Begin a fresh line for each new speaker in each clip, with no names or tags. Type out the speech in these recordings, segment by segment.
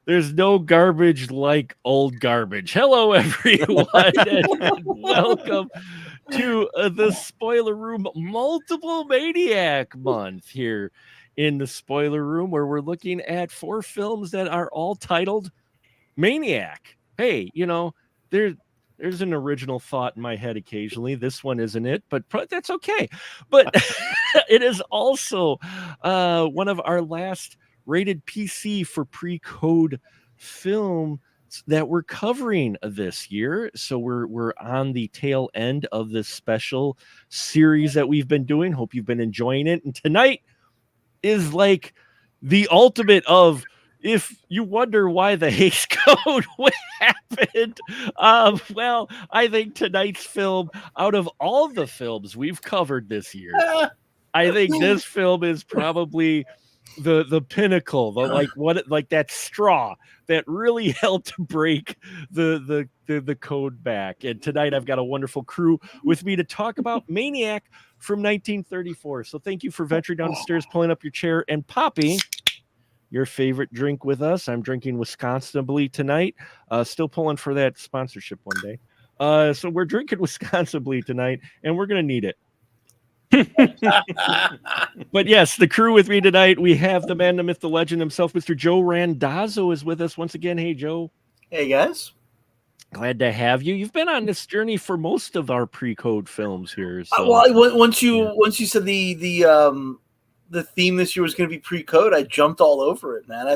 There's no garbage like old garbage. Hello, everyone, and welcome to the Spoiler Room Multiple Maniac Month here in the Spoiler Room, where we're looking at 4 films that are all titled Maniac. Hey, there's an original thought in my head occasionally. This one isn't it, but that's okay. But it is also one of our last rated PC for pre-code film that we're covering this year. So we're on the tail end of this special series that we've been doing. Hope you've been enjoying it. And tonight is like the ultimate of, if you wonder why the Hays Code happened, well, I think tonight's film, out of all the films we've covered this year, I think this film is probably the pinnacle, like that straw that really helped break the code back. And tonight I've got a wonderful crew with me to talk about Maniac from 1934. So thank you for venturing down the stairs, pulling up your chair, and popping your favorite drink with us. I'm drinking Wisconsin-ly tonight. Still pulling for that sponsorship one day. So we're drinking Wisconsin-ly tonight, and we're going to need it. But yes, the crew with me tonight, we have the man, the myth, the legend himself, Mr. Joe Randazzo is with us once again. Hey, Joe.
Hey, guys.
Glad to have you. You've been on this journey for most of our pre-code films here. So.
Once you said the theme this year was going to be pre-code, I jumped all over it, man.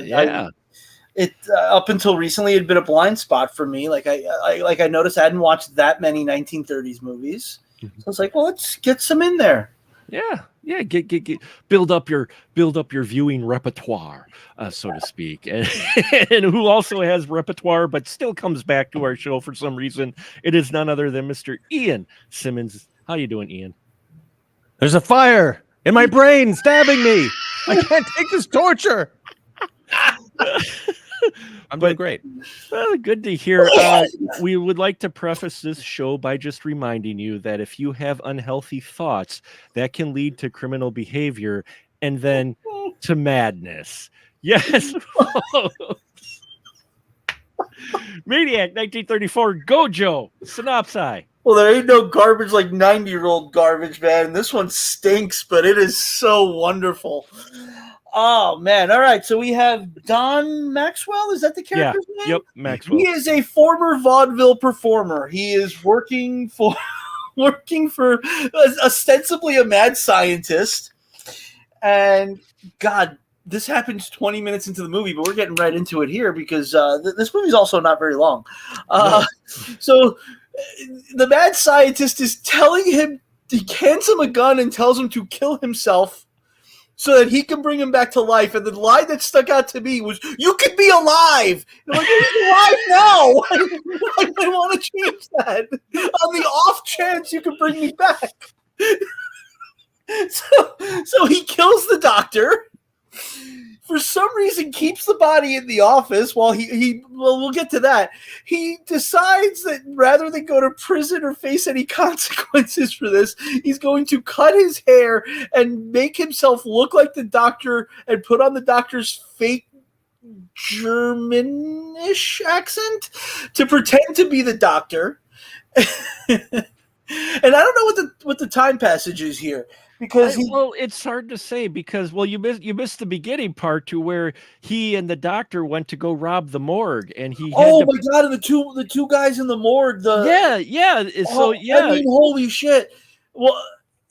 It up until recently, it had been a blind spot for me. Like I noticed I hadn't watched that many 1930s movies. So I was like, well, let's get some in there.
Yeah. Get build up your viewing repertoire, so to speak. And who also has repertoire but still comes back to our show for some reason. It is none other than Mr. Ian Simmons. How you doing, Ian?
There's a fire in my brain stabbing me. I can't take this torture. I'm doing great.
Good to hear. We would like to preface this show by just reminding you that if you have unhealthy thoughts, that can lead to criminal behavior and then to madness. Yes. Maniac 1934. Go, Joe. Synopsis.
Well, there ain't no garbage like 90-year-old garbage, man. This one stinks, but it is so wonderful. Oh, man. All right. So we have Don Maxwell. Is that the character's name?
Yep, Maxwell.
He is a former vaudeville performer. He is working for ostensibly a mad scientist. And, God, this happens 20 minutes into the movie, but we're getting right into it here because this movie is also not very long. No. So the mad scientist is telling him, he hands him a gun and tells him to kill himself so that he can bring him back to life. And the line that stuck out to me was, "You could be alive." And I'm like, "You're alive now." I want to change that on the off chance you can bring me back. So he kills the doctor. For some reason, keeps the body in the office while we'll get to that. He decides that rather than go to prison or face any consequences for this, he's going to cut his hair and make himself look like the doctor and put on the doctor's fake Germanish accent to pretend to be the doctor. And I don't know what the time passage is here. Because
it's hard to say because you missed the beginning part to where he and the doctor went to go rob the morgue and he.
My God! And the two guys in the morgue.
Yeah. So yeah.
I mean, holy shit! Well,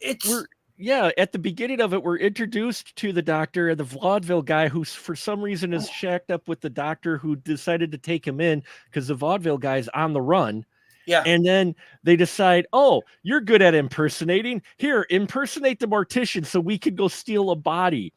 at the beginning of it, we're introduced to the doctor and the vaudeville guy who, for some reason, is shacked up with the doctor who decided to take him in because the vaudeville guy's on the run.
Yeah.
And then they decide, oh, you're good at impersonating. Here, impersonate the mortician so we can go steal a body.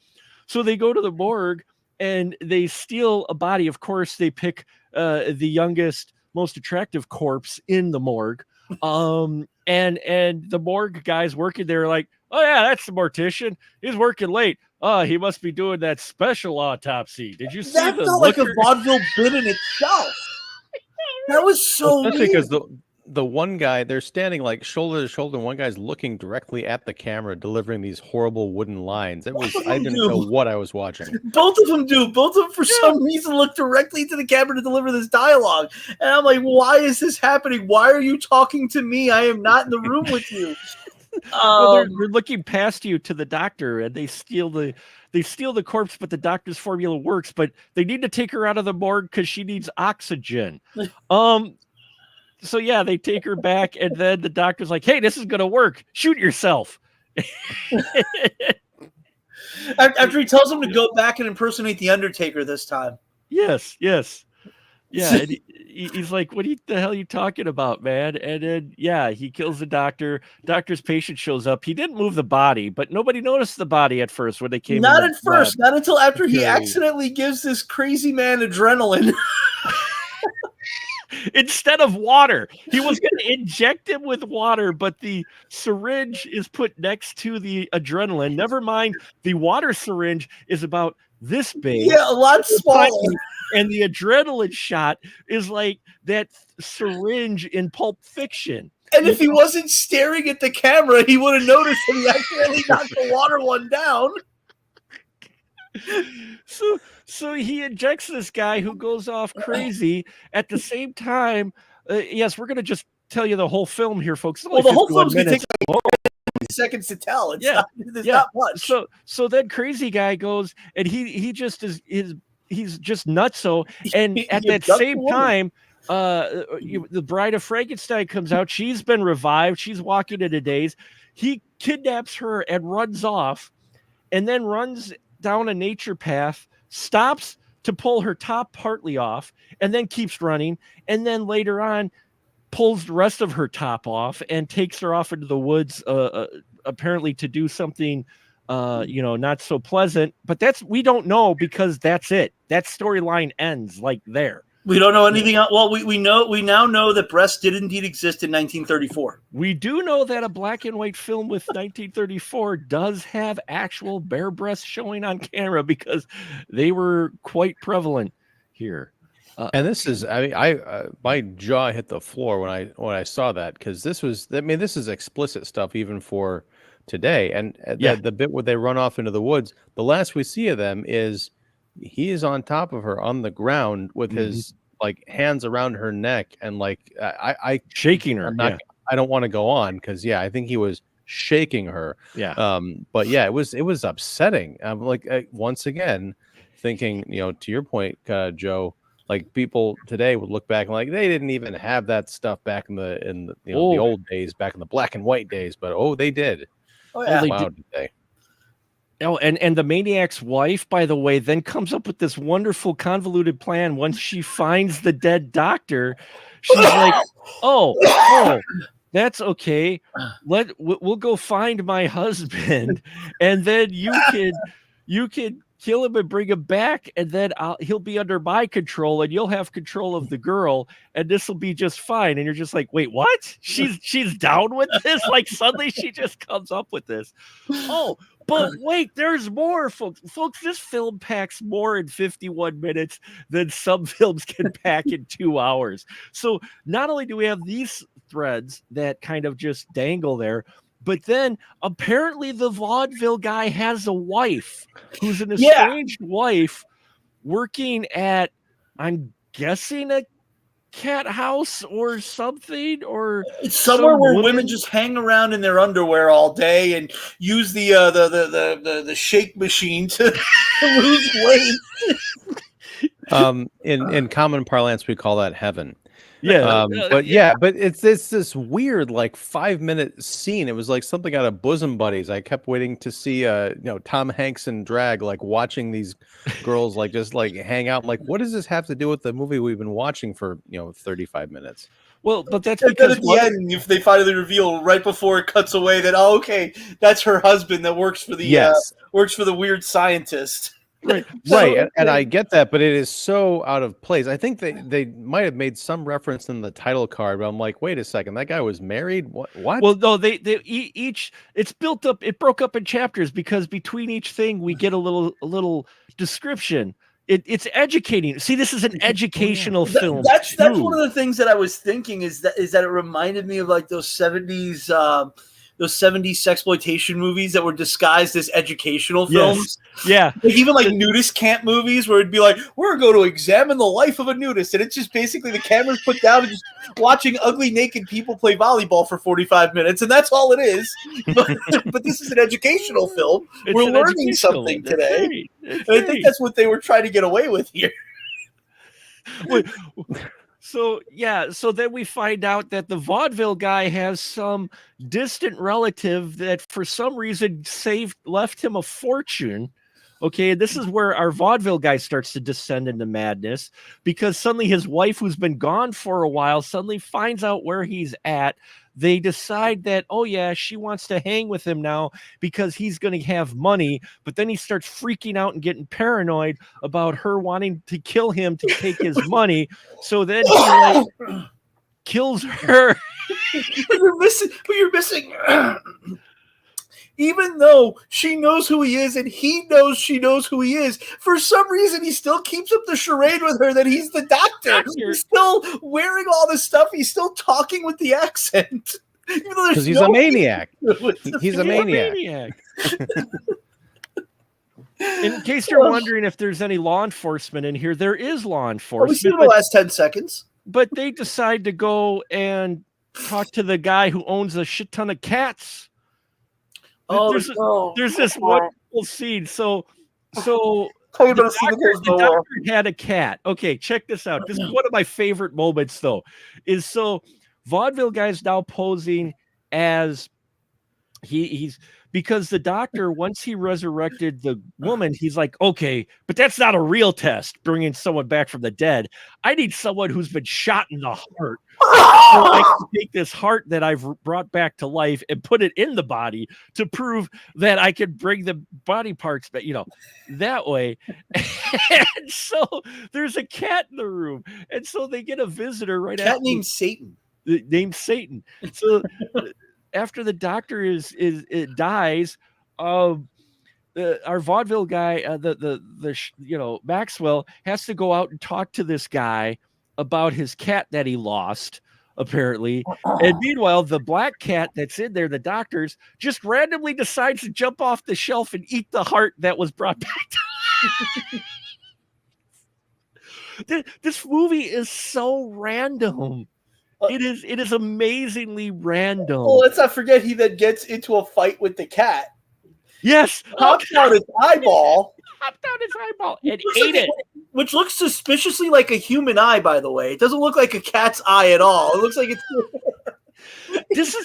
So they go to the morgue and they steal a body. Of course, they pick the youngest, most attractive corpse in the morgue. And the morgue guys working there are like, oh, yeah, that's the mortician. He's working late. Oh, he must be doing that special autopsy. Did you see
that? That felt like a vaudeville bit in itself. That was so weird.
Because the one guy, they're standing like shoulder to shoulder, and one guy's looking directly at the camera, delivering these horrible wooden lines. It was, I didn't know what I was watching.
Both of them do. Both of them, for some reason, look directly into the camera to deliver this dialogue. And I'm like, why is this happening? Why are you talking to me? I am not in the room with you.
Well, they're looking past you to the doctor, and they steal the corpse, but the doctor's formula works. But they need to take her out of the morgue because she needs oxygen. So yeah, they take her back, and then the doctor's like, "Hey, this is gonna work. Shoot yourself."
After he tells him to go back and impersonate the Undertaker this time.
Yes. Yeah, and he's like, "What the hell are you talking about, man?" And then, yeah, he kills the doctor. Doctor's patient shows up. He didn't move the body, but nobody noticed the body at first when they came.
Not at first, not until after he accidentally gives this crazy man adrenaline.
Instead of water. He was going to inject him with water, but the syringe is put next to the adrenaline. Never mind, the water syringe is about this big.
Yeah, a lot smaller.
And the adrenaline shot is like that syringe in Pulp Fiction.
And if he wasn't staring at the camera, he would have noticed that he accidentally knocked the water one down.
So he injects this guy who goes off crazy. At the same time, yes, we're going to just tell you the whole film here, folks.
Well, the whole film's going to take like 20 seconds to tell. It's not much.
So then crazy guy goes, and he just he's just nutso. And at that same time, the Bride of Frankenstein comes out. She's been revived. She's walking in a daze. He kidnaps her and runs off, and then runs down a nature path, stops to pull her top partly off, and then keeps running, and then later on pulls the rest of her top off and takes her off into the woods, apparently to do something not so pleasant. But we don't know, because that's it. That storyline ends like there.
We don't know anything else. Well, we now know that breasts did indeed exist in 1934.
We do know that a black and white film with 1934 does have actual bare breasts showing on camera, because they were quite prevalent here.
And this is, my jaw hit the floor when I saw that, because this is explicit stuff even for today. And the bit where they run off into the woods, the last we see of them is he is on top of her on the ground with his like hands around her neck, and like I
shaking her.
I don't want to go on, because I think he was shaking her. But it was upsetting. I'm like, once again thinking, to your point, Joe, like people today would look back and like they didn't even have that stuff back in the the old days, back in the black and white days, but they did. Did they?
Oh, and the Maniac's wife, by the way, then comes up with this wonderful convoluted plan. Once she finds the dead doctor, she's like, "Oh, that's okay. We'll go find my husband, and then you can kill him and bring him back, and then he'll be under my control, and you'll have control of the girl, and this will be just fine." And you're just like, "Wait, what? She's down with this?" Like suddenly she just comes up with this. Oh. But wait, there's more, folks. Folks, this film packs more in 51 minutes than some films can pack in 2 hours. So not only do we have these threads that kind of just dangle there, but then apparently the vaudeville guy has a wife who's an estranged wife working at, I'm guessing, a cat house or something, or
it's somewhere where women just hang around in their underwear all day and use the shake machine to lose weight.
In common parlance, we call that heaven.
But
it's this weird like 5-minute scene. It was like something out of Bosom Buddies. I kept waiting to see Tom Hanks in drag, like watching these girls like just like hang out. Like, what does this have to do with the movie we've been watching for 35 minutes?
Well, but that's because
at the end, if they finally reveal right before it cuts away that that's her husband that works for the weird scientist.
Right. And I get that, but it is so out of place. I think they might have made some reference in the title card, but I'm like, wait a second, that guy was married? What?
Well, no, they each, it's built up, it broke up in chapters, because between each thing we get a little description. It's educating. See, this is an educational film.
That's one of the things that I was thinking is that it reminded me of like those 70s sexploitation movies that were disguised as educational films.
Yeah.
Like even like nudist camp movies where it'd be like, we're going to examine the life of a nudist. And it's just basically the camera's put down and just watching ugly naked people play volleyball for 45 minutes. And that's all it is. But this is an educational film. We're learning something today.
Right.
And I think that's what they were trying to get away with here.
Wait, so then we find out that the vaudeville guy has some distant relative that for some reason left him a fortune. Okay, this is where our vaudeville guy starts to descend into madness because suddenly his wife, who's been gone for a while, suddenly finds out where he's at. They decide that, oh yeah, she wants to hang with him now because he's going to have money. But then he starts freaking out and getting paranoid about her wanting to kill him to take his money. So then he like kills her.
But you're missing. Even though she knows who he is and he knows she knows who he is, for some reason he still keeps up the charade with her that he's the doctor. He's still wearing all this stuff. He's still talking with the accent.
Because he's a maniac. He's a maniac.
In case you're wondering if there's any law enforcement in here, there is law enforcement.
We see the last 10 seconds.
But they decide to go and talk to the guy who owns a shit ton of cats. There's this wonderful scene. So the doctor had a cat. Okay, check this out. This is one of my favorite moments, though. Vaudeville guy's now posing as he's because the doctor, once he resurrected the woman, he's like, okay, but that's not a real test, bringing someone back from the dead. I need someone who's been shot in the heart. So I can take this heart that I've brought back to life and put it in the body to prove that I can bring the body parts back, that way. And so there's a cat in the room. And so they get a visitor right after.
Cat named Satan.
Named Satan. So after the doctor dies, our vaudeville guy, Maxwell, has to go out and talk to this guy about his cat that he lost, apparently. And meanwhile, the black cat that's in there, the doctor's, just randomly decides to jump off the shelf and eat the heart that was brought back to This movie is so random. It is amazingly random.
Well, let's not forget he then gets into a fight with the cat.
Yes,
hopped out his eyeball.
And ate it.
Which looks suspiciously like a human eye, by the way. It doesn't look like a cat's eye at all. It looks like it's.
This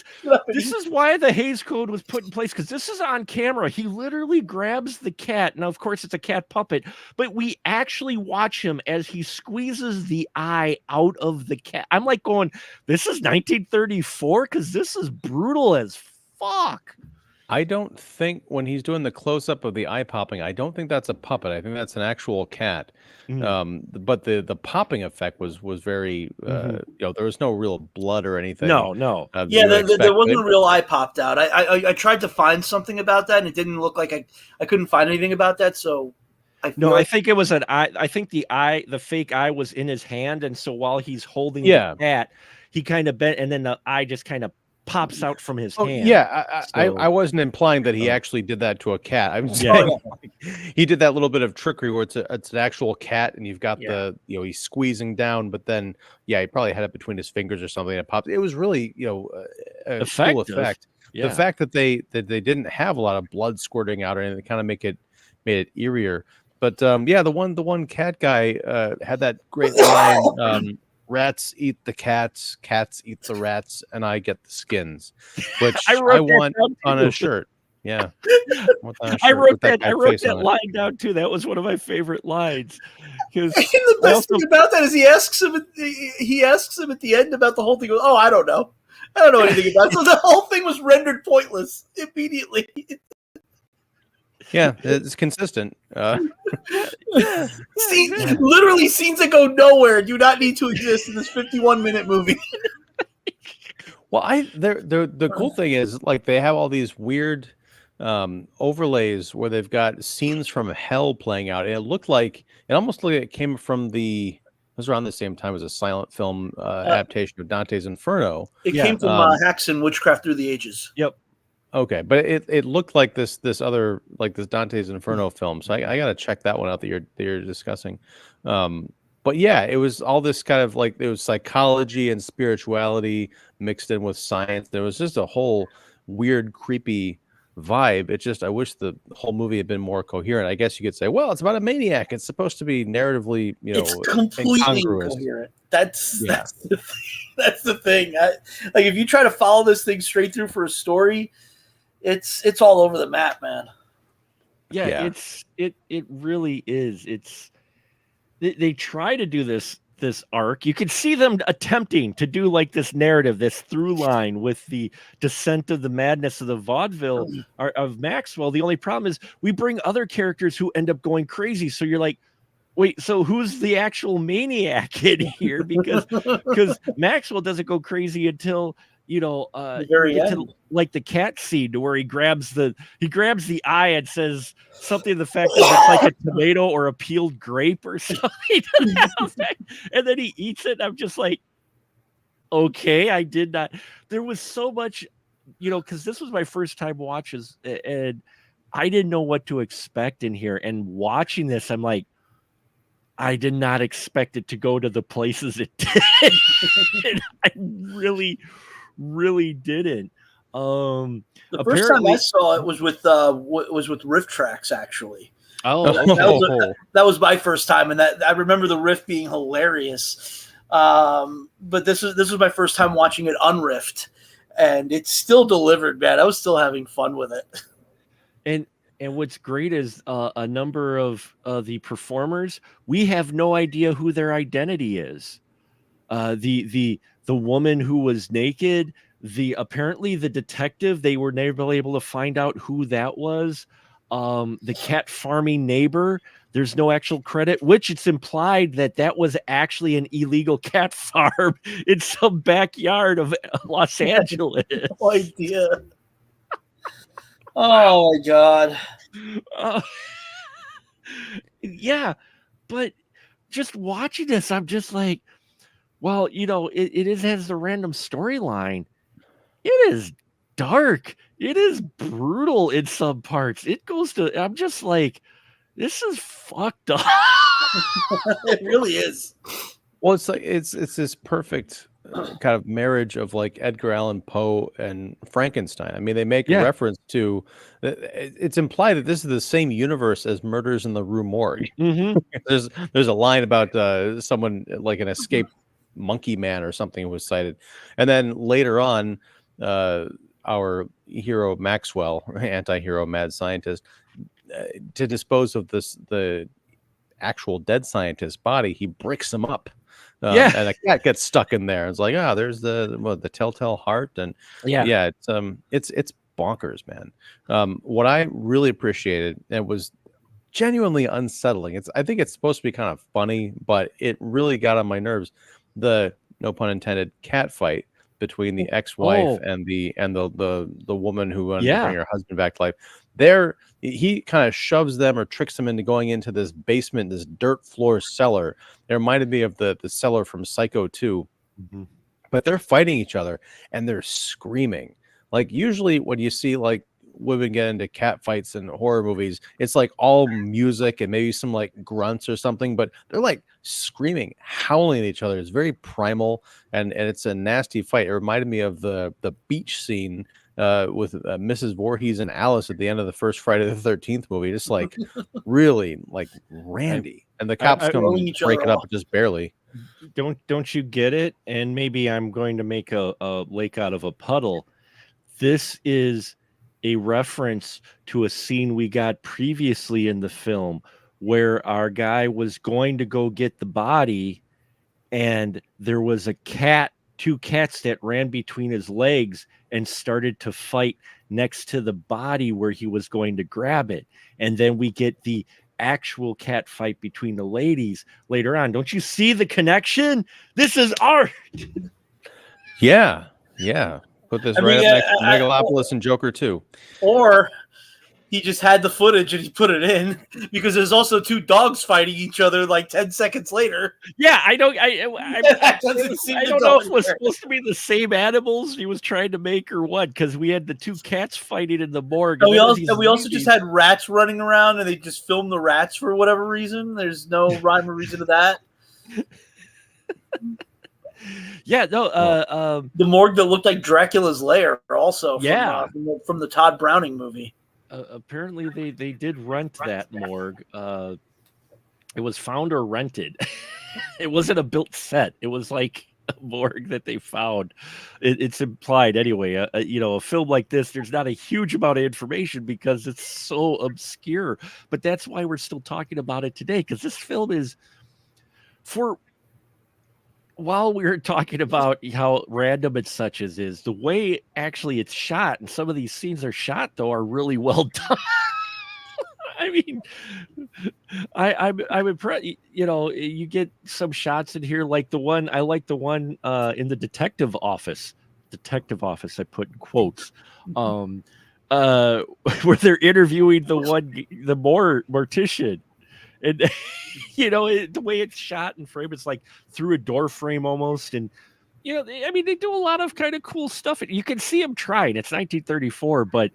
is why the Hays Code was put in place, because this is on camera. He literally grabs the cat. Now, of course, it's a cat puppet, but we actually watch him as he squeezes the eye out of the cat. I'm like going, this is 1934? Because this is brutal as fuck.
I don't think when he's doing the close-up of the eye popping, I don't think that's a puppet. I think that's an actual cat. But the popping effect was very, there was no real blood or anything.
No.
There wasn't a real eye popped out. I tried to find something about that, and it didn't look like I couldn't find anything about that. So
I think it was an eye. I think the fake eye was in his hand, and so while he's holding the cat, he kind of bent, and then the eye just kind of pops out from his hand.
Yeah, I wasn't implying that he actually did that to a cat. I'm saying he did that little bit of trickery where it's an actual cat, and you've got he's squeezing down, but then he probably had it between his fingers or something, and it popped. It was really a cool effect. Yeah. The fact that they didn't have a lot of blood squirting out or anything kind of made it eerier. But the one cat guy had that great line. Rats eat the cats, cats eat the rats, and I get the skins, which I want on a shirt. Yeah,
I wrote that line down too. That was one of my favorite lines.
The best thing about that is he asks him at the end about the whole thing. He goes, "Oh, I don't know anything about it." So the whole thing was rendered pointless immediately.
Yeah, it's consistent.
Literally scenes that go nowhere do not need to exist in this 51-minute movie.
Well, the cool thing is, like, they have all these weird overlays where they've got scenes from hell playing out, and it almost looked like it came from it was around the same time as a silent film adaptation of Dante's Inferno.
It came from Hacks and Witchcraft Through the Ages.
Yep.
Okay, but it looked like this other, like this Dante's Inferno film, so I got to check that one out that you're discussing. But yeah, it was all this kind of like, it was psychology and spirituality mixed in with science. There was just a whole weird, creepy vibe. It just, I wish the whole movie had been more coherent. I guess you could say, well, it's about a maniac. It's supposed to be narratively,
it's completely incoherent. That's the thing. Like, if you try to follow this thing straight through for a story, it's all over the map, man.
Yeah. It really is. They try to do this arc. You can see them attempting to do like this narrative, this through line with the descent of the madness of the vaudeville of Maxwell. The only problem is we bring other characters who end up going crazy. So you're like, wait, so who's the actual maniac in here? Because Maxwell doesn't go crazy until,
very end.
Like the cat scene where he grabs the eye and says something to the fact that it's like a tomato or a peeled grape or something to that effect, and then he eats it. I'm just like, okay, I did not. There was so much, because this was my first time watches, and I didn't know what to expect in here. And watching this, I'm like, I did not expect it to go to the places it did. I really didn't.
The first time I saw it was with riff tracks, actually.
Oh,
that was my first time, and that I remember the riff being hilarious. But this was my first time watching it unriffed, and it still delivered, man. I was still having fun with it.
And what's great is a number of the performers, we have no idea who their identity is. The woman who was naked, apparently the detective, they were never able to find out who that was. The cat farming neighbor, there's no actual credit, which it's implied that was actually an illegal cat farm in some backyard of Los Angeles.
No idea. Oh my God.
Yeah, but just watching this, I'm just like, well, it has the random storyline. It is dark. It is brutal in some parts. It goes to, I'm just like, this is fucked up.
It really is.
Well, it's like it's this perfect kind of marriage of like Edgar Allan Poe and Frankenstein. I mean, they make a reference to, it's implied that this is the same universe as Murders in the Rue Morgue.
Mm-hmm.
There's a line about someone like an escaped monkey man or something who was cited, and then later on, our hero Maxwell, anti-hero mad scientist, to dispose of the actual dead scientist's body, he bricks him up. And a cat gets stuck in there. It's like, there's the telltale heart, and it's bonkers, man. What I really appreciated, it was genuinely unsettling. I think it's supposed to be kind of funny, but it really got on my nerves. The, no pun intended, cat fight between the ex-wife and the woman who wanted to bring her husband back to life. He kind of shoves them or tricks them into going into this basement, this dirt floor cellar. It reminded me of the cellar from Psycho 2. Mm-hmm. But they're fighting each other and they're screaming. Like, usually when you see like women get into cat fights in horror movies, it's like all music and maybe some like grunts or something, but they're like screaming, howling at each other. It's very primal, and it's a nasty fight. It reminded me of the beach scene with Mrs. Voorhees and Alice at the end of the first Friday the 13th movie. Just like really like randy, and the cops come break it up just barely.
Don't you get it? And maybe I'm going to make a lake out of a puddle. This is a reference to a scene we got previously in the film where our guy was going to go get the body, and there was two cats that ran between his legs and started to fight next to the body where he was going to grab it. And then we get the actual cat fight between the ladies later on. Don't you see the connection? This is art.
Yeah. Put this next to Megalopolis and Joker 2.
Or he just had the footage and he put it in because there's also two dogs fighting each other like 10 seconds later.
Yeah, I don't.
That doesn't seem
I
to
don't
go
know if it was
anywhere.
supposed to be the same animals he was trying to make or what, because we had the two cats fighting in the morgue.
And we
then as
also
he's
just had rats running around and they just filmed the rats for whatever reason. There's no rhyme or reason to that.
Yeah, no.
The morgue that looked like Dracula's lair, also
Yeah.
from the Todd Browning movie.
Apparently, they did rent that morgue. It was found or rented. It wasn't a built set. It was like a morgue that they found. It's implied anyway. A film like this, there's not a huge amount of information because it's so obscure. But that's why we're still talking about it today, because this film is while we were talking about how random and such as is, the way actually it's shot, and some of these scenes are shot though are really well done. I mean, I'm impressed. You get some shots in here like the one I like the one in the detective office. Detective office, I put in quotes. Where they're interviewing the mortician. And the way it's shot and framed, it's like through a door frame almost. And they do a lot of kind of cool stuff. You can see him trying. It's 1934, but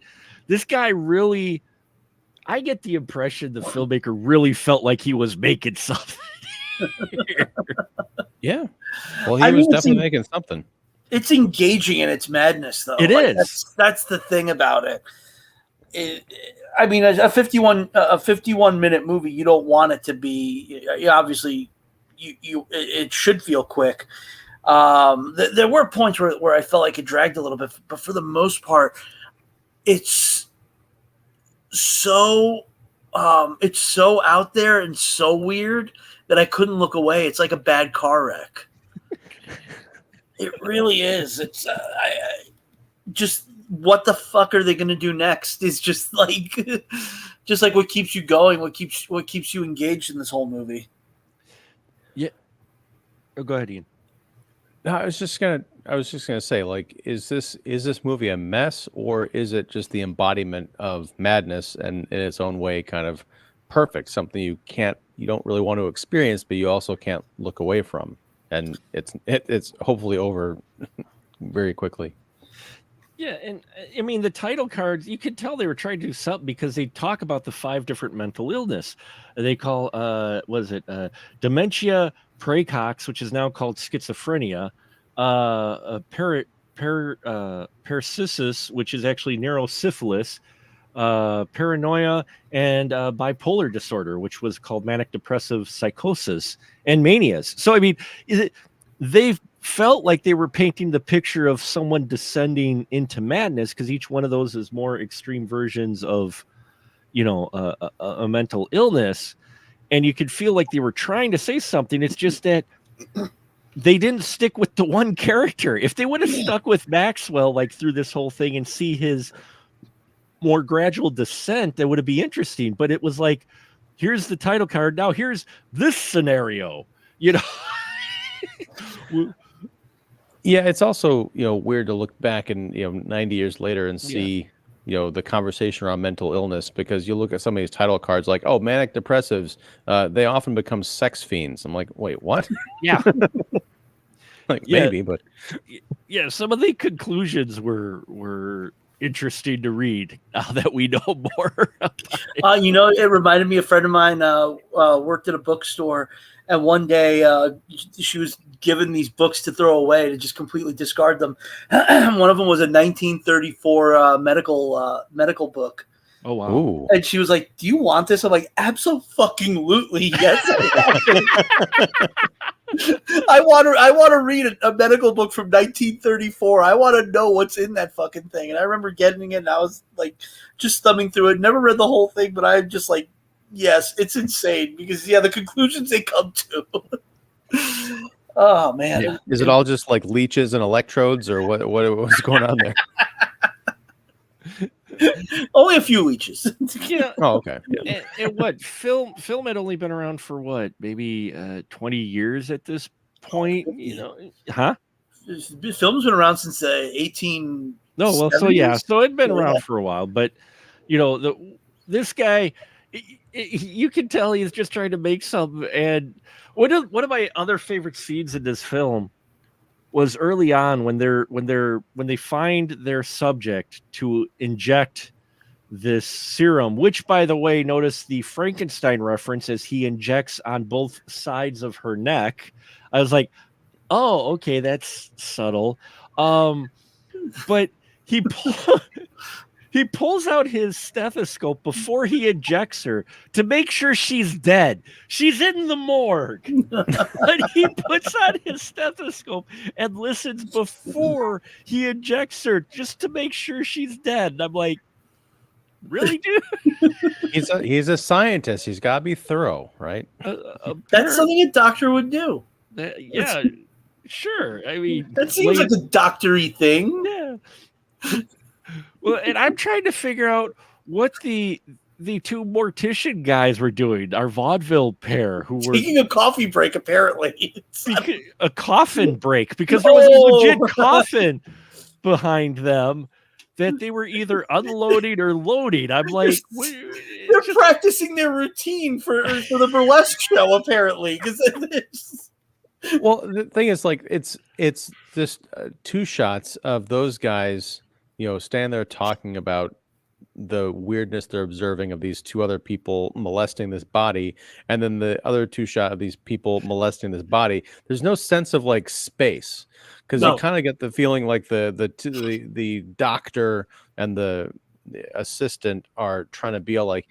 this guy really, I get the impression the filmmaker really felt like he was making something.
Yeah. Well, he was definitely making something.
It's engaging in its madness, though.
It is.
That's the thing about it. A 51 minute movie, you don't want it to be. Obviously, it should feel quick. There were points where I felt like it dragged a little bit, but for the most part, it's so out there and so weird that I couldn't look away. It's like a bad car wreck. It really is. It's just. What the fuck are they going to do next? Is just like what keeps you going, what keeps you engaged in this whole movie.
Yeah. Oh, go ahead, Ian.
No, I was just gonna say, like, is this movie a mess, or is it just the embodiment of madness and in its own way kind of perfect, something you don't really want to experience, but you also can't look away from, and it's hopefully over very quickly.
Yeah, and I mean the title cards, you could tell they were trying to do something because they talk about the 5 different mental illness. They call dementia praecox, which is now called schizophrenia, parasisis, which is actually neurosyphilis, paranoia, and bipolar disorder, which was called manic depressive psychosis, and manias. So I mean, they've felt like they were painting the picture of someone descending into madness, because each one of those is more extreme versions of a mental illness, and you could feel like they were trying to say something. It's just that they didn't stick with the one character. If they would have stuck with Maxwell like through this whole thing and see his more gradual descent, that would be interesting. But it was like, here's the title card, now here's this scenario.
Yeah, it's also weird to look back and 90 years later and see the conversation around mental illness, because you look at some of these title cards like, oh, manic depressives, they often become sex fiends. I'm like, wait, what?
Yeah.
Maybe, but
yeah, some of the conclusions were interesting to read now that we know more about it.
It reminded me, a friend of mine worked at a bookstore, and one day she was given these books to throw away, to just completely discard them. One of them was a 1934 medical book.
Oh wow!
Ooh.
And she was like, "Do you want this?" I'm like, "Absolutely, yes." I want to read a medical book from 1934. I want to know what's in that fucking thing. And I remember getting it, and I was like, just thumbing through it. Never read the whole thing, but I'm just like, yes, it's insane, because the conclusions they come to. Oh man,
is it all just like leeches and electrodes, or what was going on there?
Only a few leeches.
Yeah.
Oh, okay. Yeah.
And what film had only been around for what, maybe 20 years at this point, huh?
Film's been around since 18.
No, well, so it'd been around for a while, but this guy, you can tell he's just trying to make something. And one of my other favorite scenes in this film was early on when they find their subject to inject this serum, which, by the way, notice the Frankenstein reference as he injects on both sides of her neck. I was like, oh, okay, that's subtle. But he he pulls out his stethoscope before he injects her to make sure she's dead. She's in the morgue. But he puts on his stethoscope and listens before he injects her just to make sure she's dead. And I'm like, really, dude?
He's a scientist. He's got to be thorough, right?
That's something a doctor would do.
Yeah, sure. I mean,
that seems like a doctory thing.
Yeah. Well, and I'm trying to figure out what the two mortician guys were doing, our vaudeville pair, who were
taking a coffee break, apparently.
A coffin break, because there was a legit coffin behind them that they were either unloading or loading. I'm like,
they're practicing their routine for the burlesque show, apparently.
Well, the thing is, like, it's just two shots of those guys, stand there talking about the weirdness they're observing of these two other people molesting this body, and then the other two shot of these people molesting this body. There's no sense of like space, because you kind of get the feeling like the doctor and the assistant are trying to be all like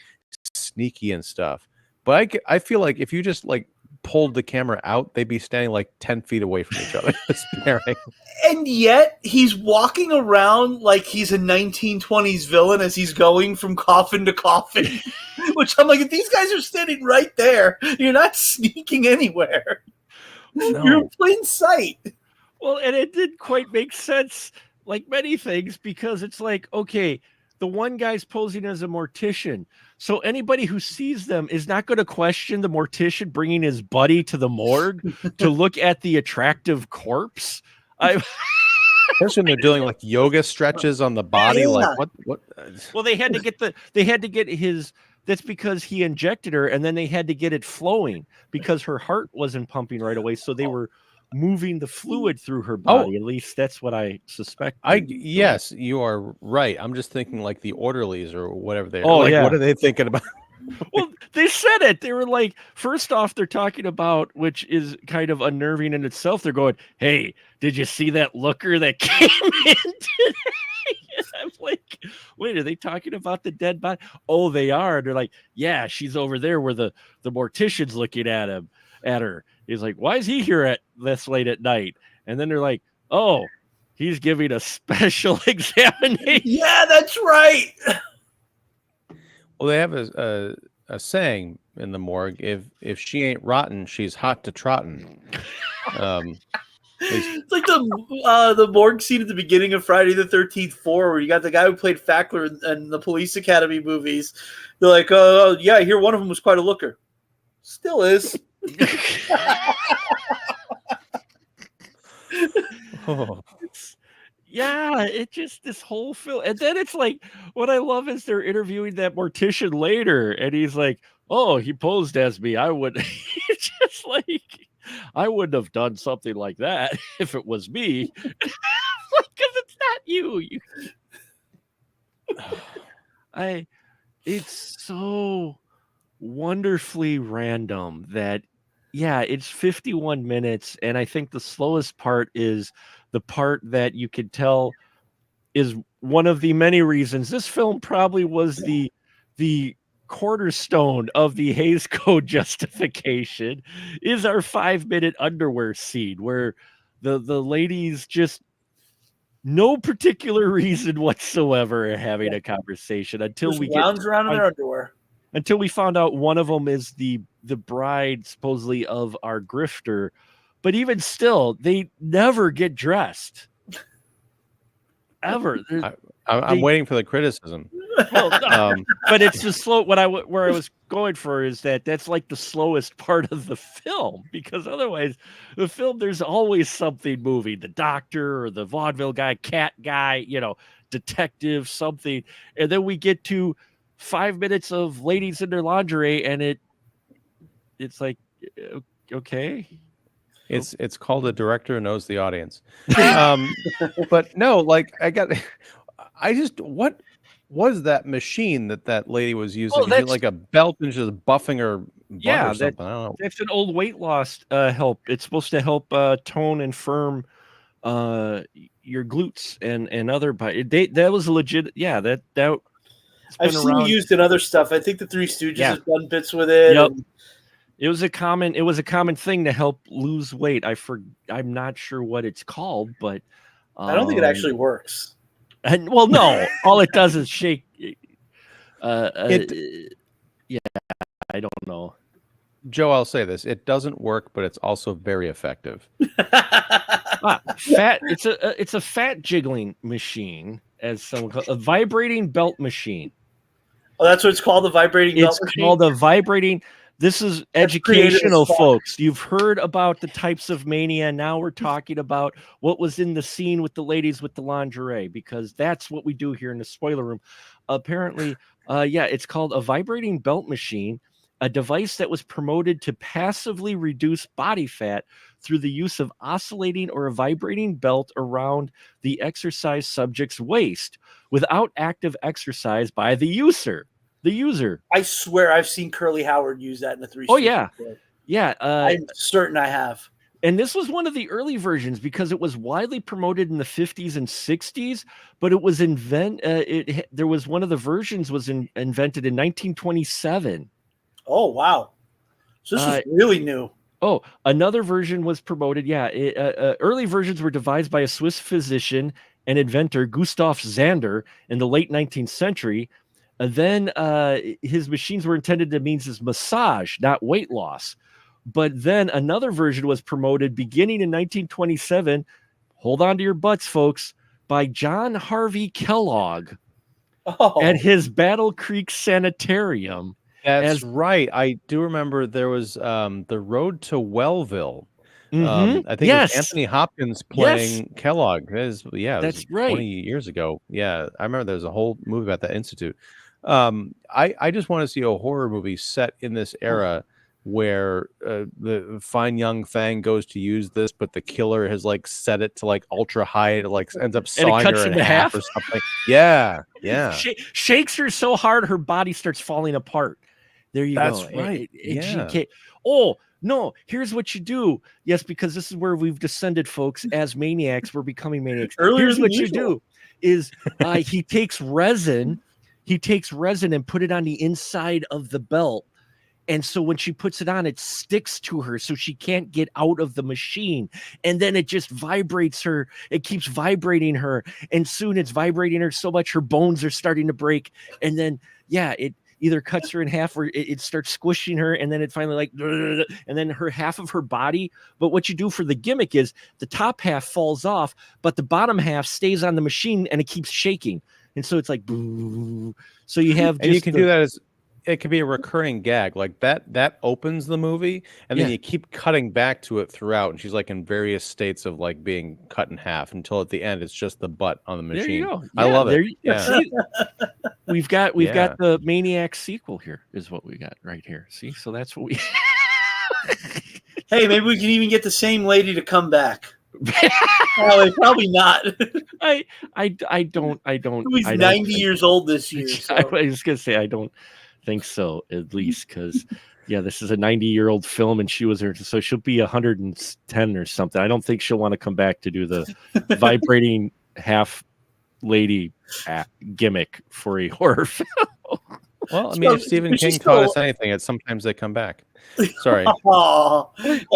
sneaky and stuff. But I feel like if you just like pulled the camera out, they'd be standing like 10 feet away from each other, staring.
And yet he's walking around like he's a 1920s villain as he's going from coffin to coffin. Which I'm like, if these guys are standing right there, you're not sneaking anywhere. No. You're in plain sight.
Well, and it didn't quite make sense, like many things, because it's like, okay, the one guy's posing as a mortician, so anybody who sees them is not going to question the mortician bringing his buddy to the morgue to look at the attractive corpse.
Especially when they're doing like yoga stretches on the body. Yeah. Like what?
Well, they had to get his. That's because he injected her, and then they had to get it flowing because her heart wasn't pumping right away. So they were moving the fluid through her body. At least that's what I suspect.
Yes, you are right. I'm just thinking like the orderlies or whatever they are. Oh, like, yeah. What are they thinking about?
Well, they said it. They were like, first off, they're talking about, which is kind of unnerving in itself. They're going, hey, did you see that looker that came in today? I'm like, wait, are they talking about the dead body? Oh, they are. They're like, yeah, she's over there where the mortician's looking at her. He's like, why is he here at this late at night? And then they're like, oh, he's giving a special examination.
Yeah, that's right.
Well, they have a saying in the morgue: if she ain't rotten, she's hot to trotting.
It's like the morgue scene at the beginning of Friday the 13th 4, where you got the guy who played Fackler in the Police Academy movies. They're like, oh, yeah, I hear one of them was quite a looker. Still is.
Yeah, it just, this whole film. And then it's like, what I love is they're interviewing that mortician later, and he's like, oh, he posed as me. I would just like, I wouldn't have done something like that if it was me. Because it's not you. It's so wonderfully random that, yeah, it's 51 minutes. And I think the slowest part is the part that you could tell is one of the many reasons this film probably was the cornerstone of the Hays Code justification, is our 5-minute underwear scene where the ladies, just no particular reason whatsoever, are having a conversation until
just
we
lounge around in their underwear.
Until we found out one of them is the bride, supposedly, of our grifter. But even still, they never get dressed. Ever.
I'm waiting for the criticism.
Well, no, but it's the slow. Where I was going for is that's like the slowest part of the film, because otherwise, the film, there's always something moving. The doctor or the vaudeville guy, cat guy, detective, something, and then we get to 5 minutes of ladies in their lingerie, and it's like, okay.
It's called a director knows the audience. But no, like what was that machine that lady was using? Is it like a belt and just buffing her butt or something? I don't know.
That's an old weight loss help. It's supposed to help tone and firm your glutes and other body. That was legit. Yeah, that
I've seen it used in other stuff. I think the Three Stooges have done bits with it.
Yep. It was a common thing to help lose weight. I'm not sure what it's called, but
I don't think it actually works.
And well, no, all it does is shake. Yeah, I don't know.
Joe, I'll say this: it doesn't work, but it's also very effective.
Fat. It's a fat jiggling machine, as someone called a vibrating belt machine.
Oh, that's what it's called, the vibrating belt machine? It's
called a vibrating. This is educational, folks. You've heard about the types of mania. Now we're talking about what was in the scene with the ladies with the lingerie, because that's what we do here in the spoiler room. Apparently, it's called a vibrating belt machine, a device that was promoted to passively reduce body fat through the use of oscillating or a vibrating belt around the exercise subject's waist without active exercise by the user.
I swear I've seen Curly Howard use that in the Three Stooges.
Oh, yeah. Yeah.
I'm certain I have.
And this was one of the early versions because it was widely promoted in the 50s and 60s, but it was there was one of the versions was invented in 1927.
Oh, wow. So this was really new.
Oh, another version was promoted. Yeah. Early versions were devised by a Swiss physician and inventor, Gustav Zander, in the late 19th century. Then his machines were intended to mean as massage, not weight loss. But then another version was promoted beginning in 1927. Hold on to your butts, folks, by John Harvey Kellogg at his Battle Creek Sanitarium.
That's right. I do remember there was the Road to Wellville. I think it was Anthony Hopkins playing Kellogg. That's right. 20 years ago. Yeah, I remember there was a whole movie about that institute. I just want to see a horror movie set in this era where the fine young thing goes to use this, but the killer has like set it to like ultra high. It like ends up sawing her in half or something. Yeah.
Shakes her so hard her body starts falling apart. There you go.
That's right.
Oh, no, here's what you do. Yes, because this is where we've descended, folks, as maniacs. We're becoming maniacs. Here's what you do is he takes resin and put it on the inside of the belt. And so when she puts it on, it sticks to her so she can't get out of the machine. And then it just vibrates her. It keeps vibrating her. And soon it's vibrating her so much her bones are starting to break. And then, it either cuts her in half or it starts squishing her. And then it finally and then her half of her body. But what you do for the gimmick is the top half falls off, but the bottom half stays on the machine and it keeps shaking. And so it's like, boo. So you have,
and you can do that as, it could be a recurring gag like that opens the movie and then you keep cutting back to it throughout. And she's like in various states of like being cut in half until at the end, it's just the butt on the machine.
There you go.
I love it.
See, we've got the Maniac sequel here is what we got right here. See, so that's what we,
hey, maybe we can even get the same lady to come back. Probably not.
I don't.
He's 90 years old this year. So.
I was gonna say I don't think so, at least because this is a 90-year-old film and she was there, so she'll be 110 or something. I don't think she'll want to come back to do the vibrating half lady gimmick for a horror film.
Well, I mean, if Stephen King taught us anything, it's sometimes they come back. Sorry.
I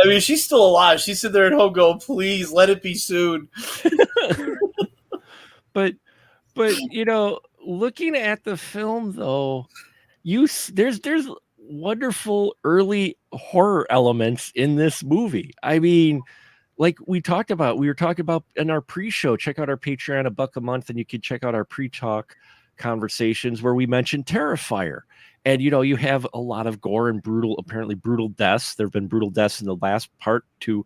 mean, she's still alive. She's sitting there at home going, please let it be soon.
but looking at the film though, there's wonderful early horror elements in this movie. I mean, like we were talking about in our pre-show. Check out our Patreon, $1 a month, and you can check out our pre-talk conversations where we mentioned Terrifier. And you have a lot of gore and apparently brutal deaths. There have been brutal deaths in the last part too.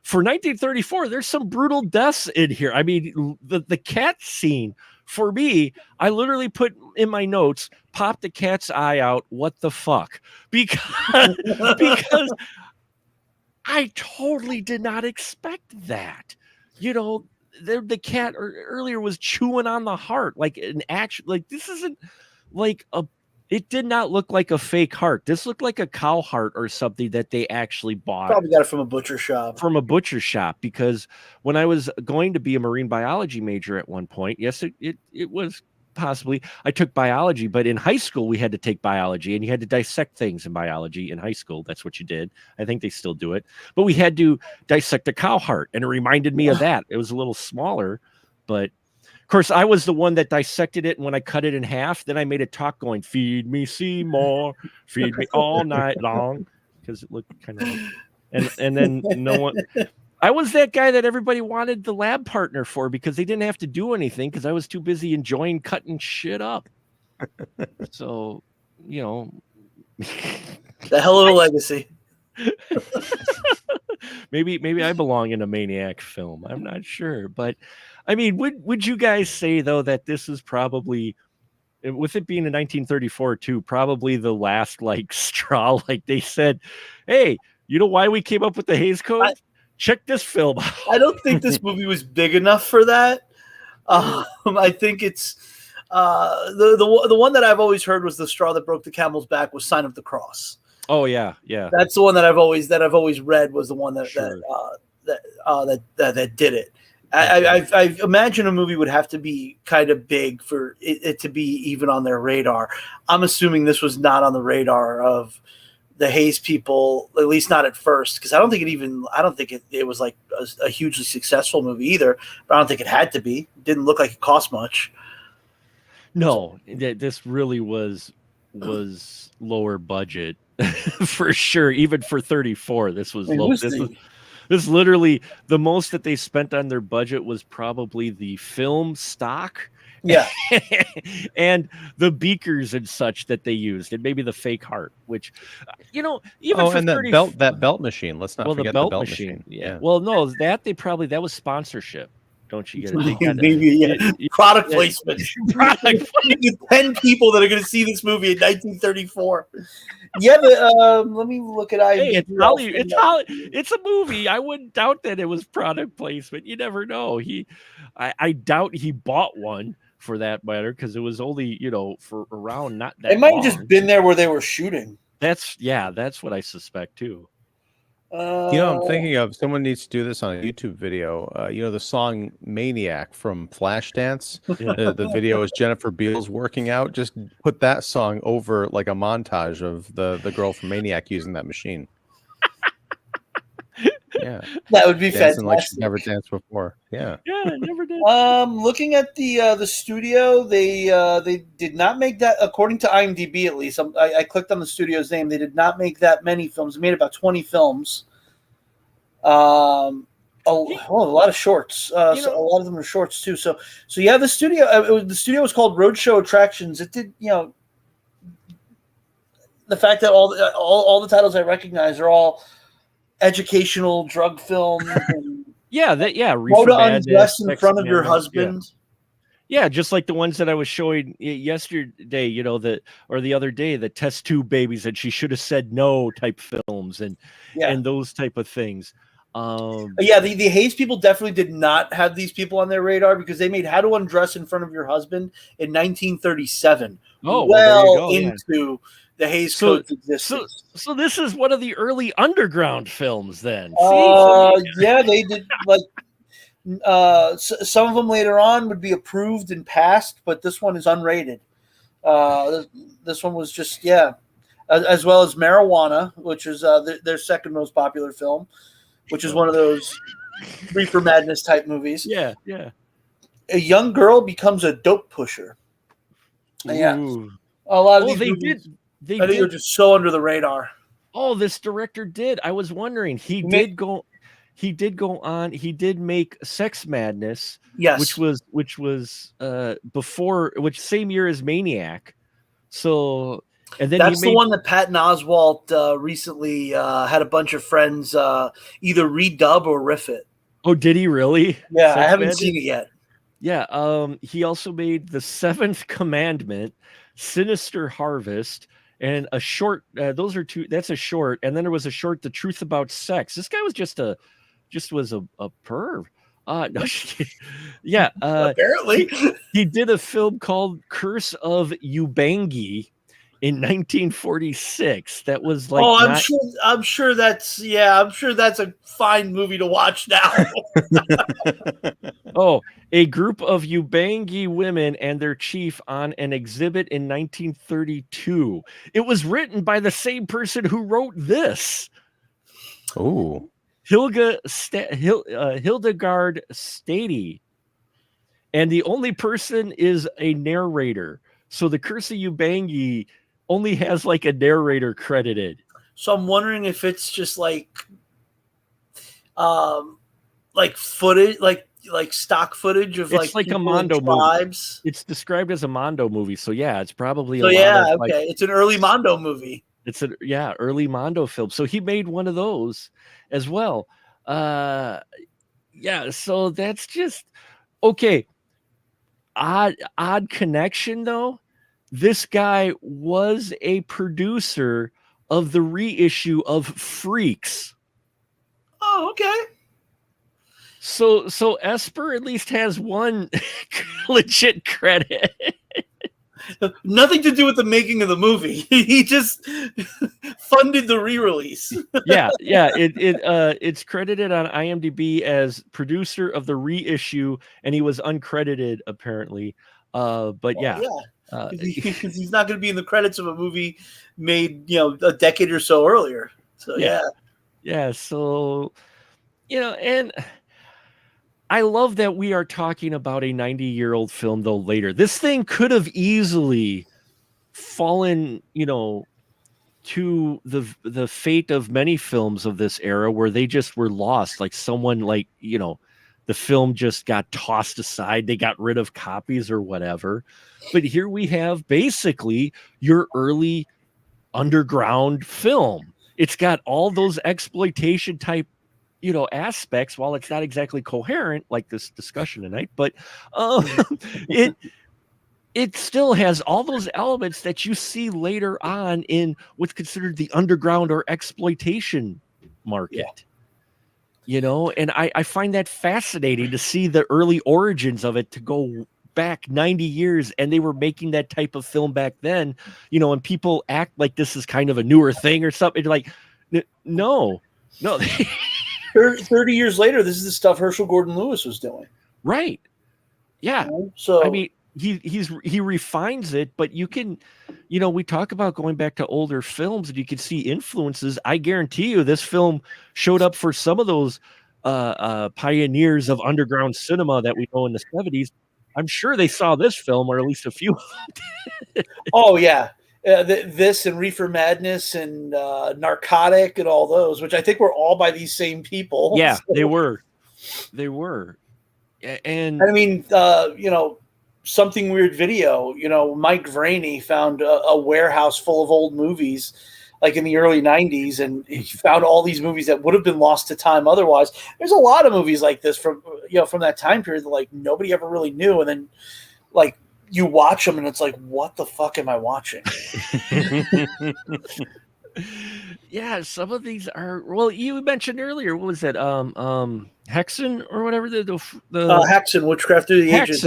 For 1934, there's some brutal deaths in here. I mean, the cat scene for me, I literally put in my notes, pop the cat's eye out. What the fuck? Because I totally did not expect that. The cat earlier was chewing on the heart like an action. Like this isn't like it did not look like a fake heart. This looked like a cow heart or something that they actually bought.
Probably got it from a butcher shop.
Because when I was going to be a marine biology major at one point, yes, it was possibly, I took biology, but in high school we had to take biology and you had to dissect things in biology in high school. That's what you did. I think they still do it, but we had to dissect a cow heart and it reminded me of that. It was a little smaller, but of course I was the one that dissected it. And when I cut it in half, then I made a talk going, feed me Seymour, feed me all night long. Because it looked kind of like, and then no one, I was that guy that everybody wanted the lab partner for because they didn't have to do anything because I was too busy enjoying cutting shit up. So,
the hell of a legacy.
maybe I belong in a Maniac film. I'm not sure, but I mean, would you guys say though that this is probably, with it being in 1934 too, probably the last like straw? Like they said, hey, you know why we came up with the Hays Code? Check this film out.
I don't think this movie was big enough for that. I think it's the one that I've always heard was the straw that broke the camel's back was Sign of the Cross.
Oh yeah.
That's the one that I've always read was the one that that did it. I imagine a movie would have to be kind of big for it to be even on their radar. I'm assuming this was not on the radar of the Hays people, at least not at first, because I don't think it was like a hugely successful movie either. But I don't think it had to be. It didn't look like it cost much.
No, this really was lower budget for sure. Even for 34, this was low. This literally the most that they spent on their budget was probably the film stock.
Yeah.
And the beakers and such that they used, and maybe the fake heart, which, even
and that belt machine. Let's not forget the belt machine.
Yeah. Well, no, that was sponsorship. Don't you get it?
Maybe, product placement. 10 people that are going to see this movie in 1934. Yeah, but let me look at IMDb.
Hey, it's a movie. I wouldn't doubt that it was product placement. You never know. I doubt he bought one for that matter, because it was only for around not that.
It might have just been there where they were shooting.
That's what I suspect too.
I'm thinking of someone needs to do this on a YouTube video. The song Maniac from Flashdance. The video is Jennifer Beals working out. Just put that song over like a montage of the girl from Maniac using that machine. Yeah,
that would be
dancing
fantastic.
Like she's never danced before. Yeah,
never did.
Looking at the studio, they did not make that, according to IMDb at least. I clicked on the studio's name. They did not make that many films. They made about 20 films. A lot of shorts. So a lot of them are shorts too. So yeah, the studio. The studio was called Roadshow Attractions. It did, the fact that all the titles I recognize are all educational drug films. And
How
to undress in front of your husband.
Yeah, just like the ones that I was showing yesterday, the other day, the test tube babies and she should have said no type films and those type of things.
The Hays people definitely did not have these people on their radar because they made How to Undress in Front of Your Husband in 1937. Into the Hays Code's existence.
So this is one of the early underground films then.
They did some of them later on would be approved and passed, but this one is unrated. This one was just, as well as Marijuana, which is their second most popular film, which is one of those Reefer Madness type movies.
Yeah.
A young girl becomes a dope pusher. Yeah. A lot of these movies, I think they're just so under the radar.
Oh, this director did. I was wondering. He did go on. He did make Sex Madness.
Yes.
Which was before, same year as Maniac. So, and then
that's the one that Patton Oswalt recently had a bunch of friends either redub or riff it.
Oh, did he really?
Yeah, I haven't seen it yet.
Yeah, he also made The Seventh Commandment, Sinister Harvest, and a short. Those are two. That's a short, and then there was a short, The Truth About Sex. This guy was just was a perv. No, yeah.
Apparently.
He did a film called Curse of Ubangi in 1946. That was like,
I'm sure that's a fine movie to watch now.
A group of Ubangi women and their chief on an exhibit in 1932. It was written by the same person who wrote this.
Oh,
Hildegard Stady. And the only person is a narrator. So the Curse of Ubangi only has like a narrator credited.
So I'm wondering if it's just like footage, like stock footage of
it's like a Mondo
tribes.
Movie. It's described as a Mondo movie. So yeah, it's probably
it's an early Mondo movie.
It's early Mondo film. So he made one of those as well. So that's just okay. Odd connection though. This guy was a producer of the reissue of Freaks.
Oh, okay.
So Esper at least has one legit credit.
Nothing to do with the making of the movie. He just funded the re-release.
It's credited on IMDb as producer of the reissue, and he was uncredited apparently. Because
he's not going to be in the credits of a movie made a decade or so earlier. So
So and I love that we are talking about a 90-year-old film, though, later. This thing could have easily fallen, to the fate of many films of this era where they just were lost. Like someone the film just got tossed aside. They got rid of copies or whatever. But here we have basically your early underground film. It's got all those exploitation type aspects, while it's not exactly coherent like this discussion tonight, but it still has all those elements that you see later on in what's considered the underground or exploitation market. And I find that fascinating to see the early origins of it, to go back 90 years, and they were making that type of film back then, and people act like this is kind of a newer thing or something. Like, no
30 years later, this is the stuff Herschel Gordon Lewis was doing.
Right. Yeah.
So
I mean, he refines it, but you can, we talk about going back to older films and you can see influences. I guarantee you this film showed up for some of those pioneers of underground cinema that we know in the 70s. I'm sure they saw this film, or at least a few.
Oh yeah. This and Reefer Madness and Narcotic and all those, which I think were all by these same people.
Yeah, so. They were. And
I mean, Something Weird Video, Mike Vraney found a warehouse full of old movies like in the early 90s, and he found all these movies that would have been lost to time otherwise. There's a lot of movies like this from that time period that like nobody ever really knew, and then like you watch them and it's like, what the fuck am I watching?
Yeah, some of these are, well, you mentioned earlier, what was that? Hexen or whatever, the
Hexen, Witchcraft Through the Ages.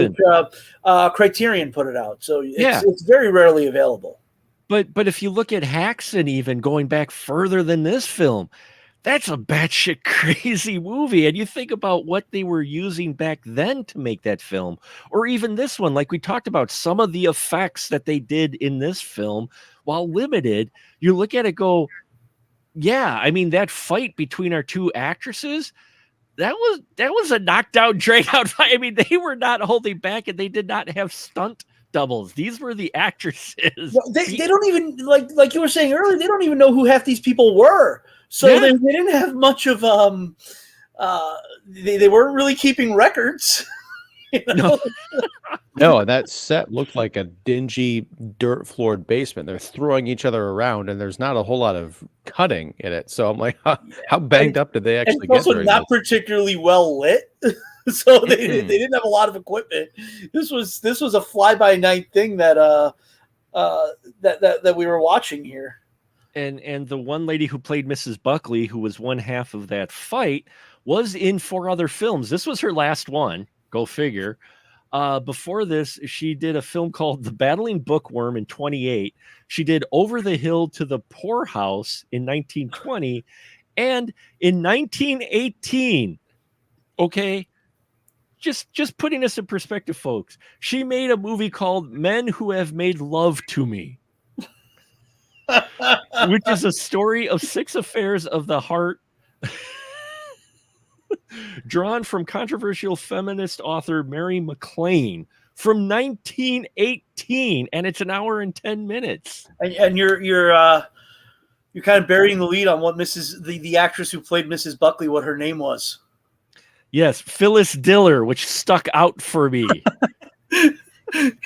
Criterion put it out, so it's very rarely available.
But if you look at Hexen, even going back further than this film, that's a batshit crazy movie. And you think about what they were using back then to make that film, or even this one, like we talked about, some of the effects that they did in this film, while limited, you look at it, go, yeah, I mean, that fight between our two actresses, that was a knockdown, drag out fight. I mean, they were not holding back, and they did not have stunt doubles. These were the actresses.
They don't even, like you were saying earlier, they don't even know who half these people were. So they didn't have much of they weren't really keeping records.
No, that set looked like a dingy dirt floored basement. They're throwing each other around, and there's not a whole lot of cutting in it. So I'm like, how banged up did they actually get?
Also, not particularly well lit. So they didn't have a lot of equipment. This was a fly by night thing that that we were watching here.
And the one lady who played Mrs. Buckley, who was one half of that fight, was in 4 other films. This was her last one. Go figure. Before this, she did a film called The Battling Bookworm in 1928. She did Over the Hill to the Poorhouse in 1920. And in 1918, okay, just putting this in perspective, folks, she made a movie called Men Who Have Made Love to Me, which is a story of 6 affairs of the heart drawn from controversial feminist author Mary MacLane from 1918, and it's an hour and 10 minutes.
And you're kind of burying the lead on what the actress who played Mrs. Buckley, what her name was.
Yes, Phyllis Diller, which stuck out for me.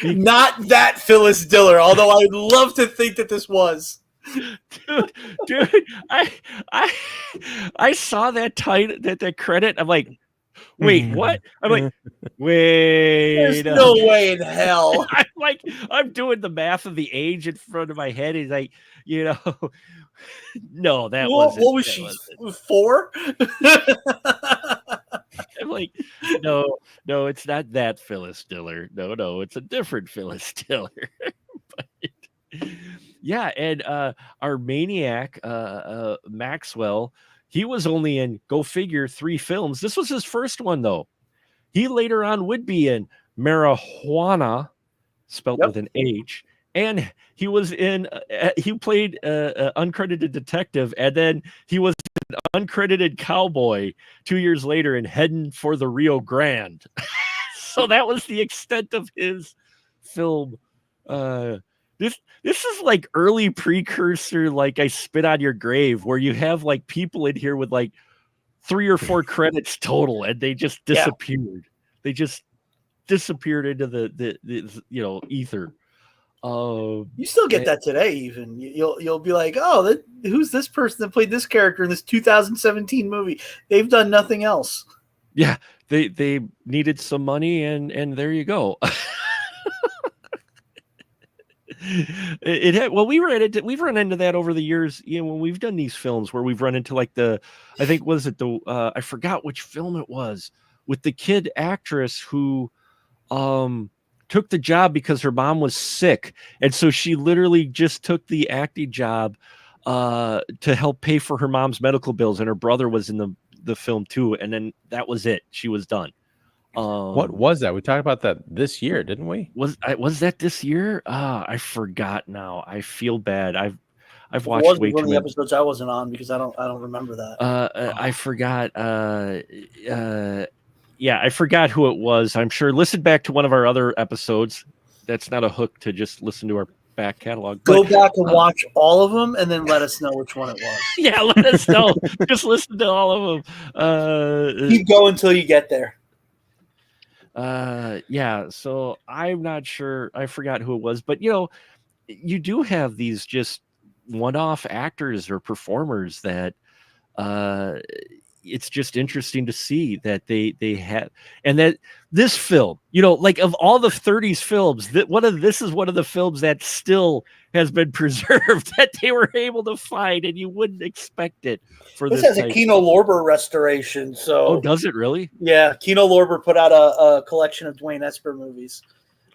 Not that Phyllis Diller, although I'd love to think that this was.
Dude, I saw that title, that credit. I'm like, wait, what? I'm like, wait.
There's no way in hell.
I'm doing the math of the age in front of my head. He's like, no, that wasn't.
What was she? 4?
I'm like, no, it's not that Phyllis Diller. No, it's a different Phyllis Diller. But, yeah, and our Maniac, Maxwell, he was only in, go figure, 3 films. This was his first one, though. He later on would be in Marijuana, spelled with an H, and he was in, he played an uncredited detective, and then he was an uncredited cowboy 2 years later in Heading for the Rio Grande. So that was the extent of his film. This is like early precursor, like I Spit on Your Grave, where you have like people in here with like 3 or 4 credits total, and they just disappeared. Yeah. They just disappeared into the ether.
You still get that today. Even you'll be like, oh, who's this person that played this character in this 2017 movie? They've done nothing else.
Yeah, they needed some money, and there you go. We've run into that over the years. When we've done these films where we've run into like I forgot which film it was, with the kid actress who took the job because her mom was sick, and so she literally just took the acting job to help pay for her mom's medical bills, and her brother was in the film too, and then that was it. She was done.
What was that? We talked about that this year, didn't we?
Was that this year? I forgot now. I feel bad. I've watched way too many
episodes I wasn't on because I don't remember that.
I forgot. Yeah, I forgot who it was. I'm sure. Listen back to one of our other episodes. That's not a hook to just listen to our back catalog.
Go back and watch all of them, and then let us know which one it was.
Yeah, let us know. Just listen to all of them.
Keep going until you get there.
Yeah, so I'm not sure. I forgot who it was, but you do have these just one-off actors or performers that it's just interesting to see that they had, and that this film, like of all the 30s films, this is one of the films that still has been preserved, that they were able to find, and you wouldn't expect it for this.
This has a Kino Lorber restoration. So,
does it really?
Yeah, Kino Lorber put out a collection of Dwayne Esper movies,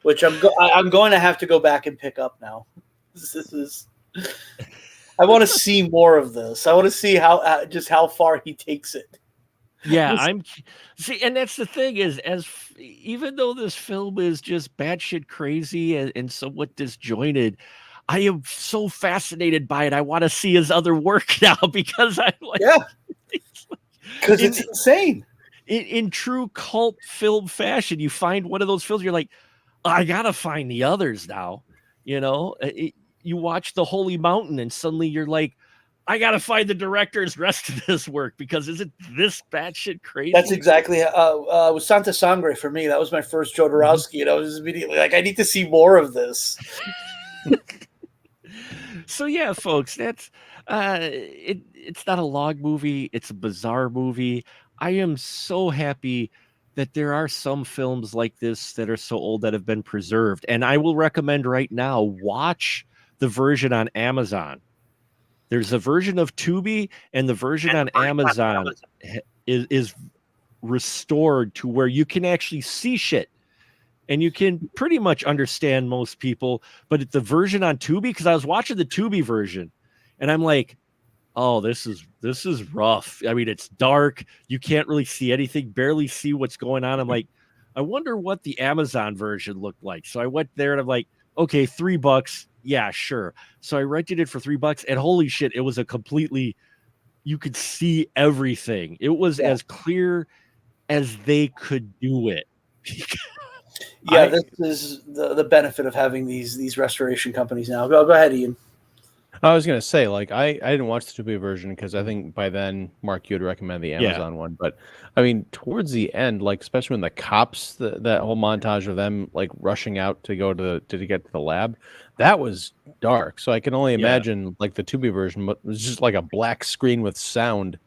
which I'm going to have to go back and pick up now. This is. I want to see more of this. I want to see how far he takes it.
Yeah, and that's the thing is, even though this film is just batshit crazy and somewhat disjointed, I am so fascinated by it. I want to see his other work now because I'm like,
because it's insane.
In true cult film fashion, you find one of those films, you're like, I gotta find the others now. You watch The Holy Mountain, and suddenly you're like, I gotta find the director's rest of this work because isn't this batshit crazy?
That's exactly it was Santa Sangre for me. That was my first Jodorowsky, and I was immediately like, I need to see more of this.
So yeah, folks, that's it's not a log movie, it's a bizarre movie. I am so happy that there are some films like this that are so old that have been preserved. And I will recommend right now, watch the version on Amazon. There's a version of Tubi, and the version on Amazon is restored to where you can actually see shit. And you can pretty much understand most people, but it's the version on Tubi, because I was watching the Tubi version, and I'm like, oh, this is rough. I mean, it's dark. You can't really see anything, barely see what's going on. I'm like, I wonder what the Amazon version looked like. So I went there and I'm like, okay, $3. Yeah, sure. So I rented it for $3, and holy shit, it was a completely, you could see everything. It was as clear as they could do it.
Yeah, this is the benefit of having these restoration companies now. Go ahead, Ian.
I was gonna say, like, I didn't watch the Tubi version because I think by then, Mark, you would recommend the Amazon one. But I mean, towards the end, like especially when the cops, that whole montage of them like rushing out to go to get to the lab, that was dark. So I can only imagine like the Tubi version was just like a black screen with sound.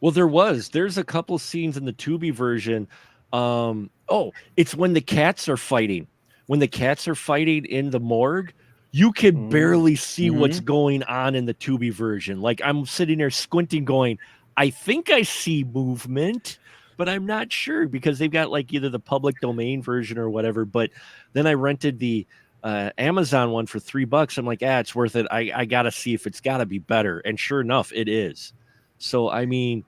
Well, there's a couple scenes in the Tubi version. It's when the cats are fighting. When the cats are fighting in the morgue, you can barely see what's going on in the Tubi version. Like, I'm sitting there squinting going, I think I see movement, but I'm not sure, because they've got like either the public domain version or whatever. But then I rented the Amazon one for $3. I'm like, it's worth it. I got to see if it's got to be better. And sure enough, it is. So, I mean,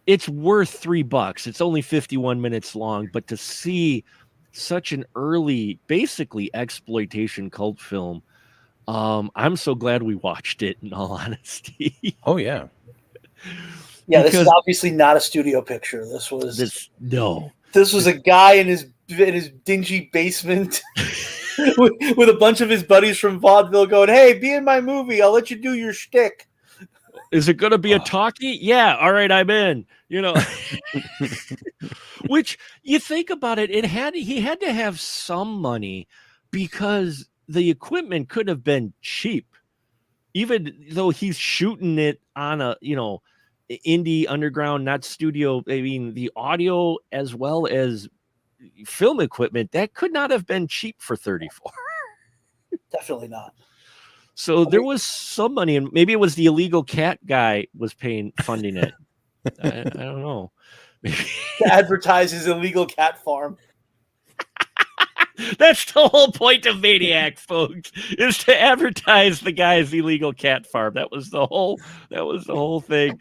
it's worth $3. It's only 51 minutes long, but to see such an early, basically exploitation cult film, I'm so glad we watched it, in all honesty.
Oh yeah.
Yeah, this is obviously not a studio picture. This was a guy in his dingy basement with a bunch of his buddies from vaudeville going, "Hey, be in my movie. I'll let you do your shtick."
Is it going to be a talkie? Yeah. All right, I'm in. You know, which you think about it, he had to have some money, because the equipment could have been cheap, even though he's shooting it on a, indie underground, not studio. I mean, the audio as well as film equipment, that could not have been cheap for 34.
Definitely not.
So there was some money, and maybe it was the illegal cat guy was funding it. I don't know.
To advertise his illegal cat farm.
That's the whole point of Maniac, folks, is to advertise the guy's illegal cat farm. That was the whole thing.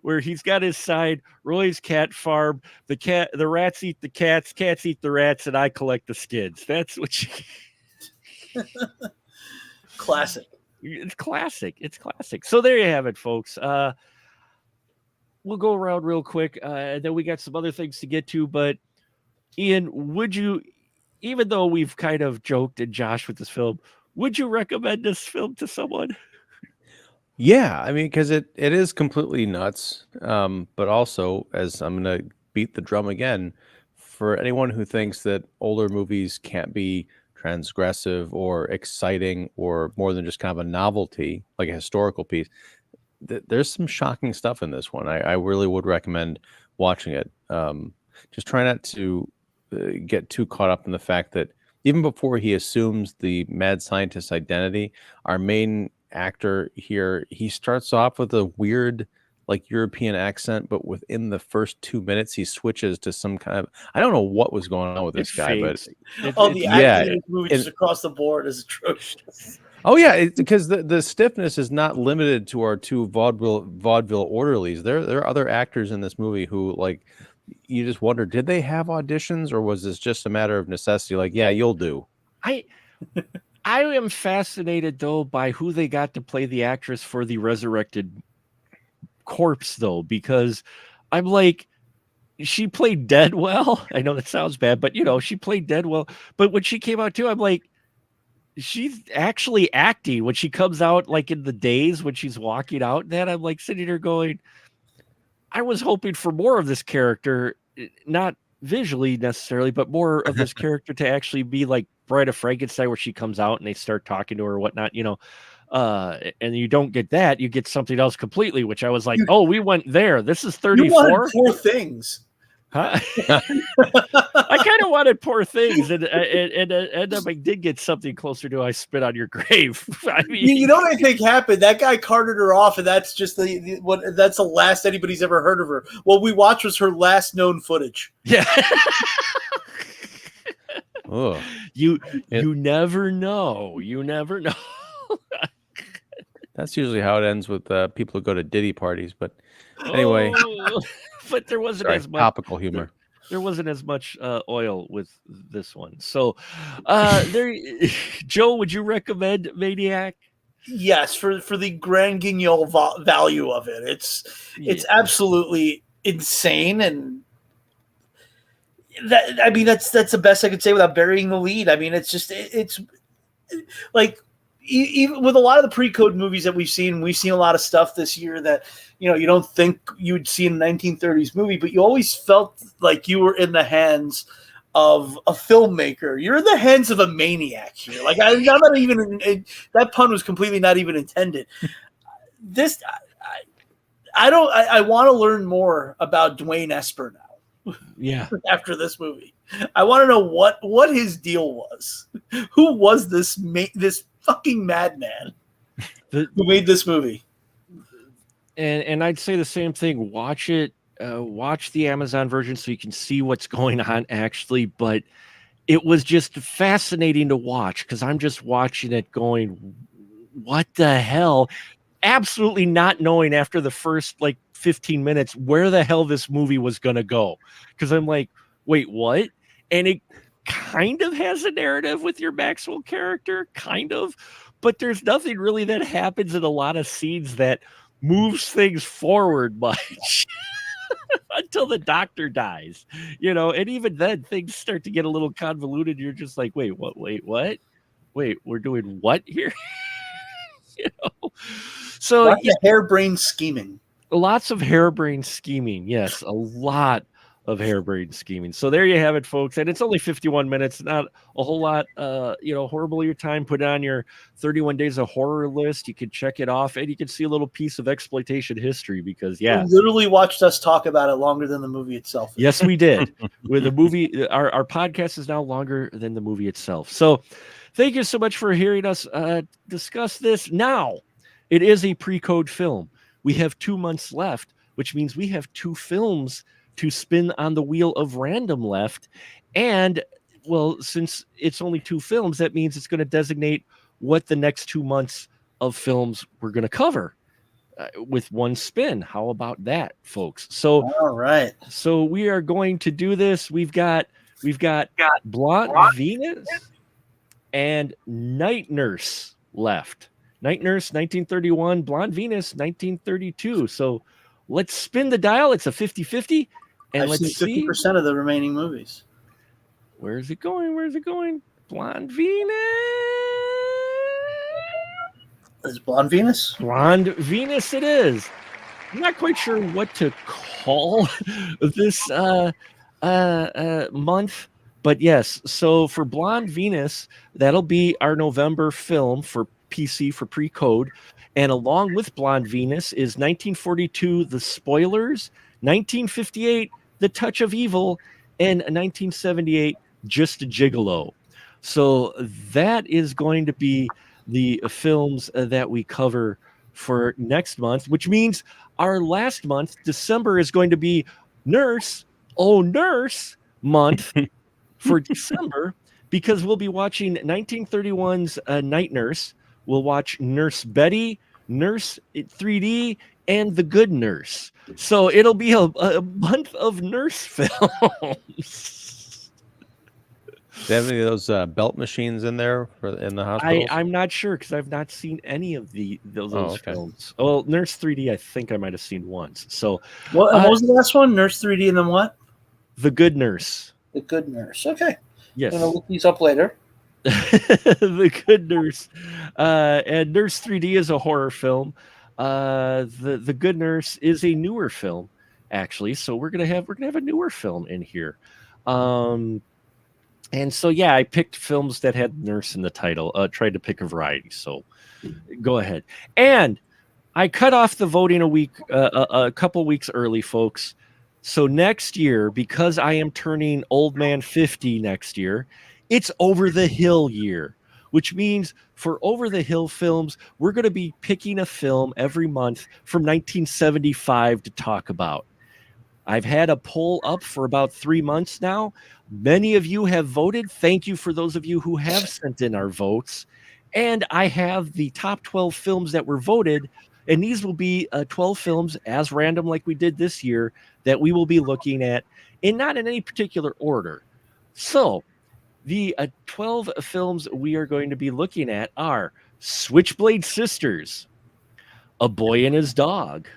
Where he's got his side, Roy's cat farm. The rats eat the cats eat the rats, and I collect the skids. That's what you.
Classic.
It's classic. So there you have it, folks. We'll go around real quick, and then we got some other things to get to. But Ian, would you, even though we've kind of joked and Josh with this film, would you recommend this film to someone?
Yeah, I mean, because it is completely nuts. But also, as I'm gonna beat the drum again, for anyone who thinks that older movies can't be transgressive or exciting or more than just kind of a novelty, like a historical piece, there's some shocking stuff in this one. I really would recommend watching it. Just try not to get too caught up in the fact that even before he assumes the mad scientist's identity, our main actor here, he starts off with a weird like European accent, but within the first 2 minutes he switches to some kind of, I don't know what was going on with this guy, but
the acting in this movie just across the board is atrocious.
Oh yeah, because the stiffness is not limited to our two vaudeville orderlies. There are other actors in this movie who, like, you just wonder, did they have auditions, or was this just a matter of necessity? Like, yeah, you'll do.
I am fascinated though by who they got to play the actress for the resurrected corpse, though, because I'm like, she played dead well. I know that sounds bad, but she played dead well. But when she came out too, I'm like, she's actually acting when she comes out, like in the days when she's walking out. That I'm like sitting there going, I was hoping for more of this character, not visually necessarily, but more of this character to actually be like Bride of Frankenstein, where she comes out and they start talking to her or whatnot, and you don't get that. You get something else completely, which I was like, we went there. This is 34.
You wanted Poor Things.
Huh? I kind of wanted Poor Things, and I did get something closer to I Spit on Your Grave. I mean,
you know what I think happened? That guy carted her off, and that's just that's the last anybody's ever heard of her. What we watched was her last known footage.
Yeah.
Oh,
you never know. You never know.
That's usually how it ends with people who go to Diddy parties. But anyway,
but there wasn't as much
topical humor.
There wasn't as much oil with this one. So, Joe, would you recommend Maniac?
Yes, for the grand guignol value of it, it's absolutely insane, and that's the best I could say without burying the lead. I mean, it's like, even with a lot of the pre-code movies that we've seen a lot of stuff this year that, you don't think you would see in a 1930s movie, but you always felt like you were in the hands of a filmmaker. You're in the hands of a maniac here. Like, I'm not even, that pun was completely not even intended. This, I want to learn more about Dwayne Esper now.
Yeah.
After this movie, I want to know what his deal was. Who was this fucking madman who made this movie?
And I'd say the same thing. Watch it. Watch the Amazon version so you can see what's going on actually. But it was just fascinating to watch because I'm just watching it going, what the hell? Absolutely not knowing after the first 15 minutes where the hell this movie was going to go. Because I'm like, wait, what? And it kind of has a narrative with your Maxwell character, kind of. But there's nothing really that happens in a lot of scenes that moves things forward much until the doctor dies, and even then things start to get a little convoluted. You're just like, wait, what? Wait, we're doing what here? So
lots of harebrained scheming.
Lots of harebrained scheming. Yes, a lot of harebrained scheming. So there you have it, folks. And it's only 51 minutes, not a whole lot, horrible your time. Put it on your 31 days of horror list. You can check it off and you can see a little piece of exploitation history because,
you literally watched us talk about it longer than the movie itself.
Yes, we did. With the movie, our podcast is now longer than the movie itself. So thank you so much for hearing us discuss this. Now, it is a pre-code film. We have 2 months left, which means we have 2 films to spin on the wheel of random left. And, well, since it's only 2 films, that means it's going to designate what the next 2 months of films we're going to cover with one spin. How about that, folks? So,
all right.
So we are going to do this. We've got Blonde Venus and Night Nurse left. Night Nurse, 1931, Blonde Venus, 1932. So let's spin the dial. It's a 50-50. And let's see
50% of the remaining movies.
Where is it going? Blonde Venus.
Is it Blonde Venus?
Blonde Venus it is. I'm not quite sure what to call this month. But yes, so for Blonde Venus, that'll be our November film for PC for pre-code. And along with Blonde Venus is 1942, The Spoilers, 1958, The Touch of Evil, and 1978, Just a Gigolo. So that is going to be the films that we cover for next month, which means our last month, December, is going to be Nurse month for December, because we'll be watching 1931's Night Nurse. We'll watch Nurse Betty, Nurse 3D, and The Good Nurse. So it'll be a month of nurse films.
Do they have any of those belt machines in there in the hospital?
I'm not sure because I've not seen any of those films. Well, Nurse 3D, I think I might have seen once. So
what was the last one? Nurse 3D, and then what?
The Good Nurse.
The Good Nurse. Okay.
Yes.
I'm gonna look these up later.
The Good Nurse, and Nurse 3D is a horror film. The Good Nurse is a newer film, actually. So we're gonna have a newer film in here. And so yeah, I picked films that had nurse in the title. Tried to pick a variety. So go ahead. And I cut off the voting a couple weeks early, folks. So next year, because I am turning old man 50 next year, it's Over the Hill year, which means for Over the Hill films, we're going to be picking a film every month from 1975 to talk about. I've had a poll up for about 3 months now. Many of you have voted. Thank you for those of you who have sent in our votes. And I have the top 12 films that were voted. And these will be 12 films as random like we did this year that we will be looking at, and not in any particular order. So the 12 films we are going to be looking at are Switchblade Sisters, A Boy and His Dog,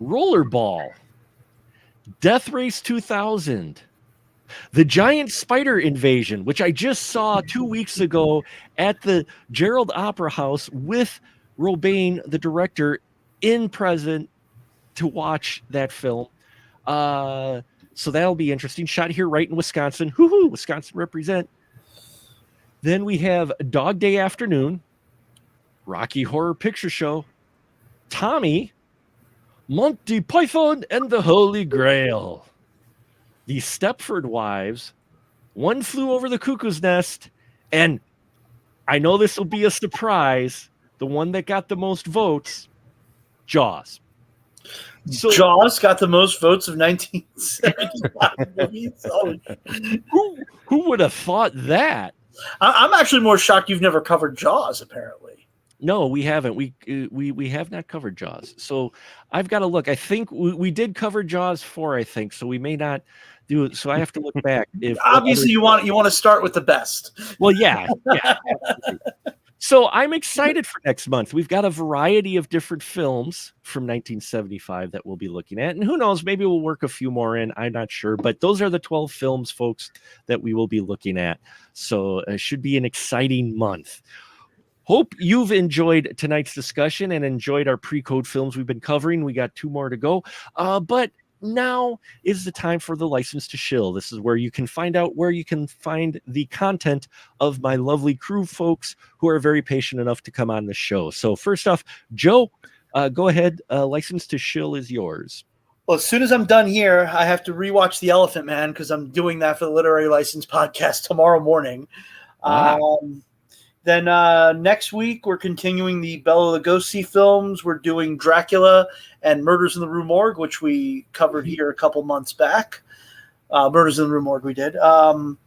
Rollerball, Death Race 2000, The Giant Spider Invasion, which I just saw 2 weeks ago at the Gerald Opera House with Robain, the director, in present to watch that film. So that'll be interesting. Shot here right in Wisconsin. Hoo-hoo, Wisconsin represent. Then we have Dog Day Afternoon, Rocky Horror Picture Show, Tommy, Monty Python and the Holy Grail, The Stepford Wives, One Flew Over the Cuckoo's Nest, and I know this will be a surprise, the one that got the most votes, Jaws.
So, Jaws got the most votes of 1975 movies.
Who would have thought that?
I'm actually more shocked you've never covered Jaws, apparently.
No, we haven't. We have not covered Jaws. So I've got to look. I think we did cover Jaws 4, I think. So we may not do it. So I have to look back. If
obviously you want to start with the best.
Well, yeah. So I'm excited for next month. We've got a variety of different films from 1975 that we'll be looking at. And who knows, maybe we'll work a few more in. I'm not sure. But those are the 12 films, folks, that we will be looking at. So it should be an exciting month. Hope you've enjoyed tonight's discussion and enjoyed our pre-code films we've been covering. We got 2 more to go. But now is the time for the license to shill. This is where you can find out where you can find the content of my lovely crew folks who are very patient enough to come on the show. So first off, Joe, go ahead. License to shill is yours.
Well, as soon as I'm done here, I have to rewatch The Elephant Man because I'm doing that for the Literary License podcast tomorrow morning. Then next week, we're continuing the Bela Lugosi films. We're doing Dracula and Murders in the Rue Morgue, which we covered here a couple months back. Murders in the Rue Morgue we did. The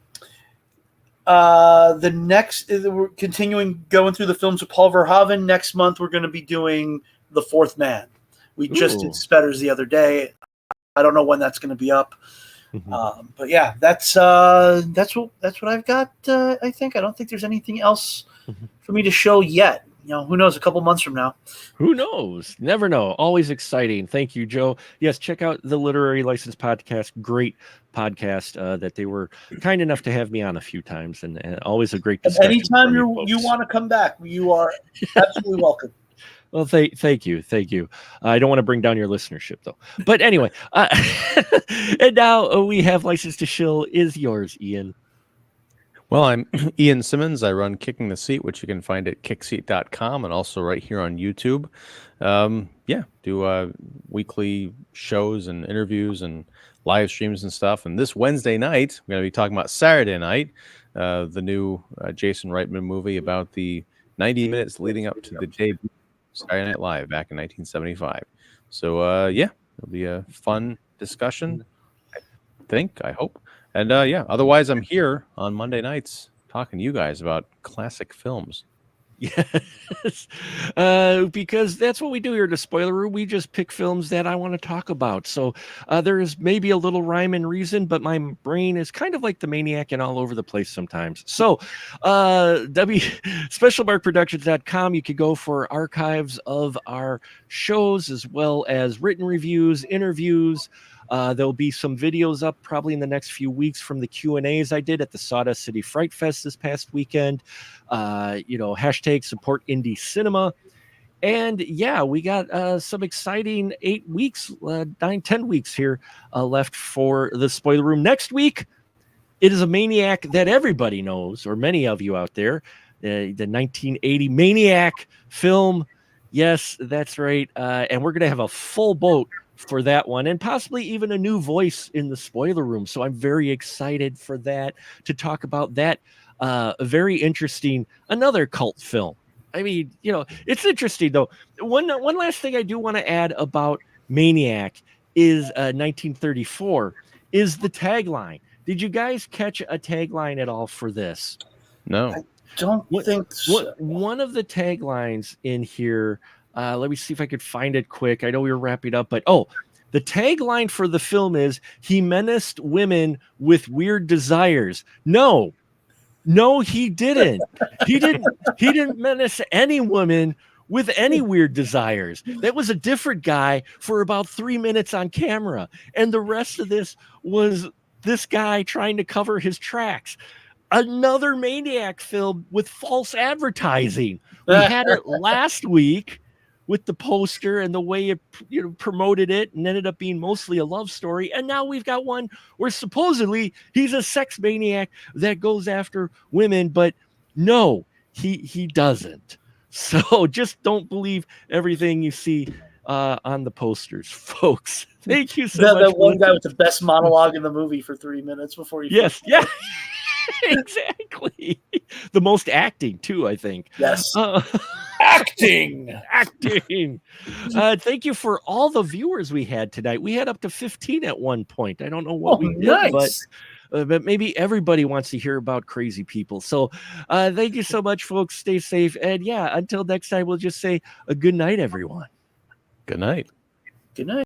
next, we're continuing going through the films of Paul Verhoeven. Next month, we're going to be doing The Fourth Man. We just did Spetters the other day. I don't know when that's going to be up. But yeah, that's what I've got. I think I don't think there's anything else for me to show yet. You know, who knows? A couple months from now.
Who knows? Never know. Always exciting. Thank you, Joe. Yes, check out the Literary License podcast. Great podcast that they were kind enough to have me on a few times, and always a great discussion.
Anytime you want to come back, you are absolutely welcome.
Well, thank you. I don't want to bring down your listenership, though. But anyway, and now we have License to Shill is yours, Ian.
Well, I'm Ian Simmons. I run Kicking the Seat, which you can find at kickseat.com and also right here on YouTube. Do weekly shows and interviews and live streams and stuff. And this Wednesday night, we're going to be talking about Saturday Night, the new Jason Reitman movie about the 90 minutes leading up to the debut Saturday Night Live back in 1975. So, it'll be a fun discussion, I hope. And, otherwise I'm here on Monday nights talking to you guys about classic films.
Yes, because that's what we do here at the Spoiler Room. We just pick films that I want to talk about. So there is maybe a little rhyme and reason, but my brain is kind of like the Maniac and all over the place sometimes. So specialmarkproductions.com, you could go for archives of our shows as well as written reviews, interviews. There'll be some videos up probably in the next few weeks from the Q&As I did at the Sawdust City Fright Fest this past weekend. Hashtag support indie cinema. And we got some exciting 8 weeks, 9-10 weeks here left for the Spoiler Room. Next week, it is a Maniac that everybody knows, or many of you out there, the 1980 Maniac film. Yes, that's right. And we're going to have a full boat for that one, and possibly even a new voice in the spoiler room. So I'm very excited for that, to talk about that. Very interesting, another cult film. I mean, it's interesting though. One last thing I do want to add about Maniac is 1934 is the tagline. Did you guys catch a tagline at all for this?
No.
Don't think so.
One of the taglines in here, let me see if I could find it quick. I know we were wrapping up, but the tagline for the film is, he menaced women with weird desires. No, he didn't. He didn't menace any woman with any weird desires. That was a different guy for about 3 minutes on camera. And the rest of this was this guy trying to cover his tracks. Another Maniac film with false advertising. We had it last week with the poster and the way it promoted it, and ended up being mostly a love story. And now we've got one where supposedly he's a sex maniac that goes after women, but no, he doesn't. So just don't believe everything you see on the posters, folks. Thank you so much.
That one guy with the best monologue in the movie for 3 minutes before he.
Yes, yeah. Exactly. The most acting too, I think.
Yes.
Acting. Thank you for all the viewers we had tonight. We had up to 15 at one point. I don't know what we did, but maybe everybody wants to hear about crazy people. So thank you so much, folks. Stay safe. And yeah, until next time, we'll just say a good night, everyone.
Good night.
Good night.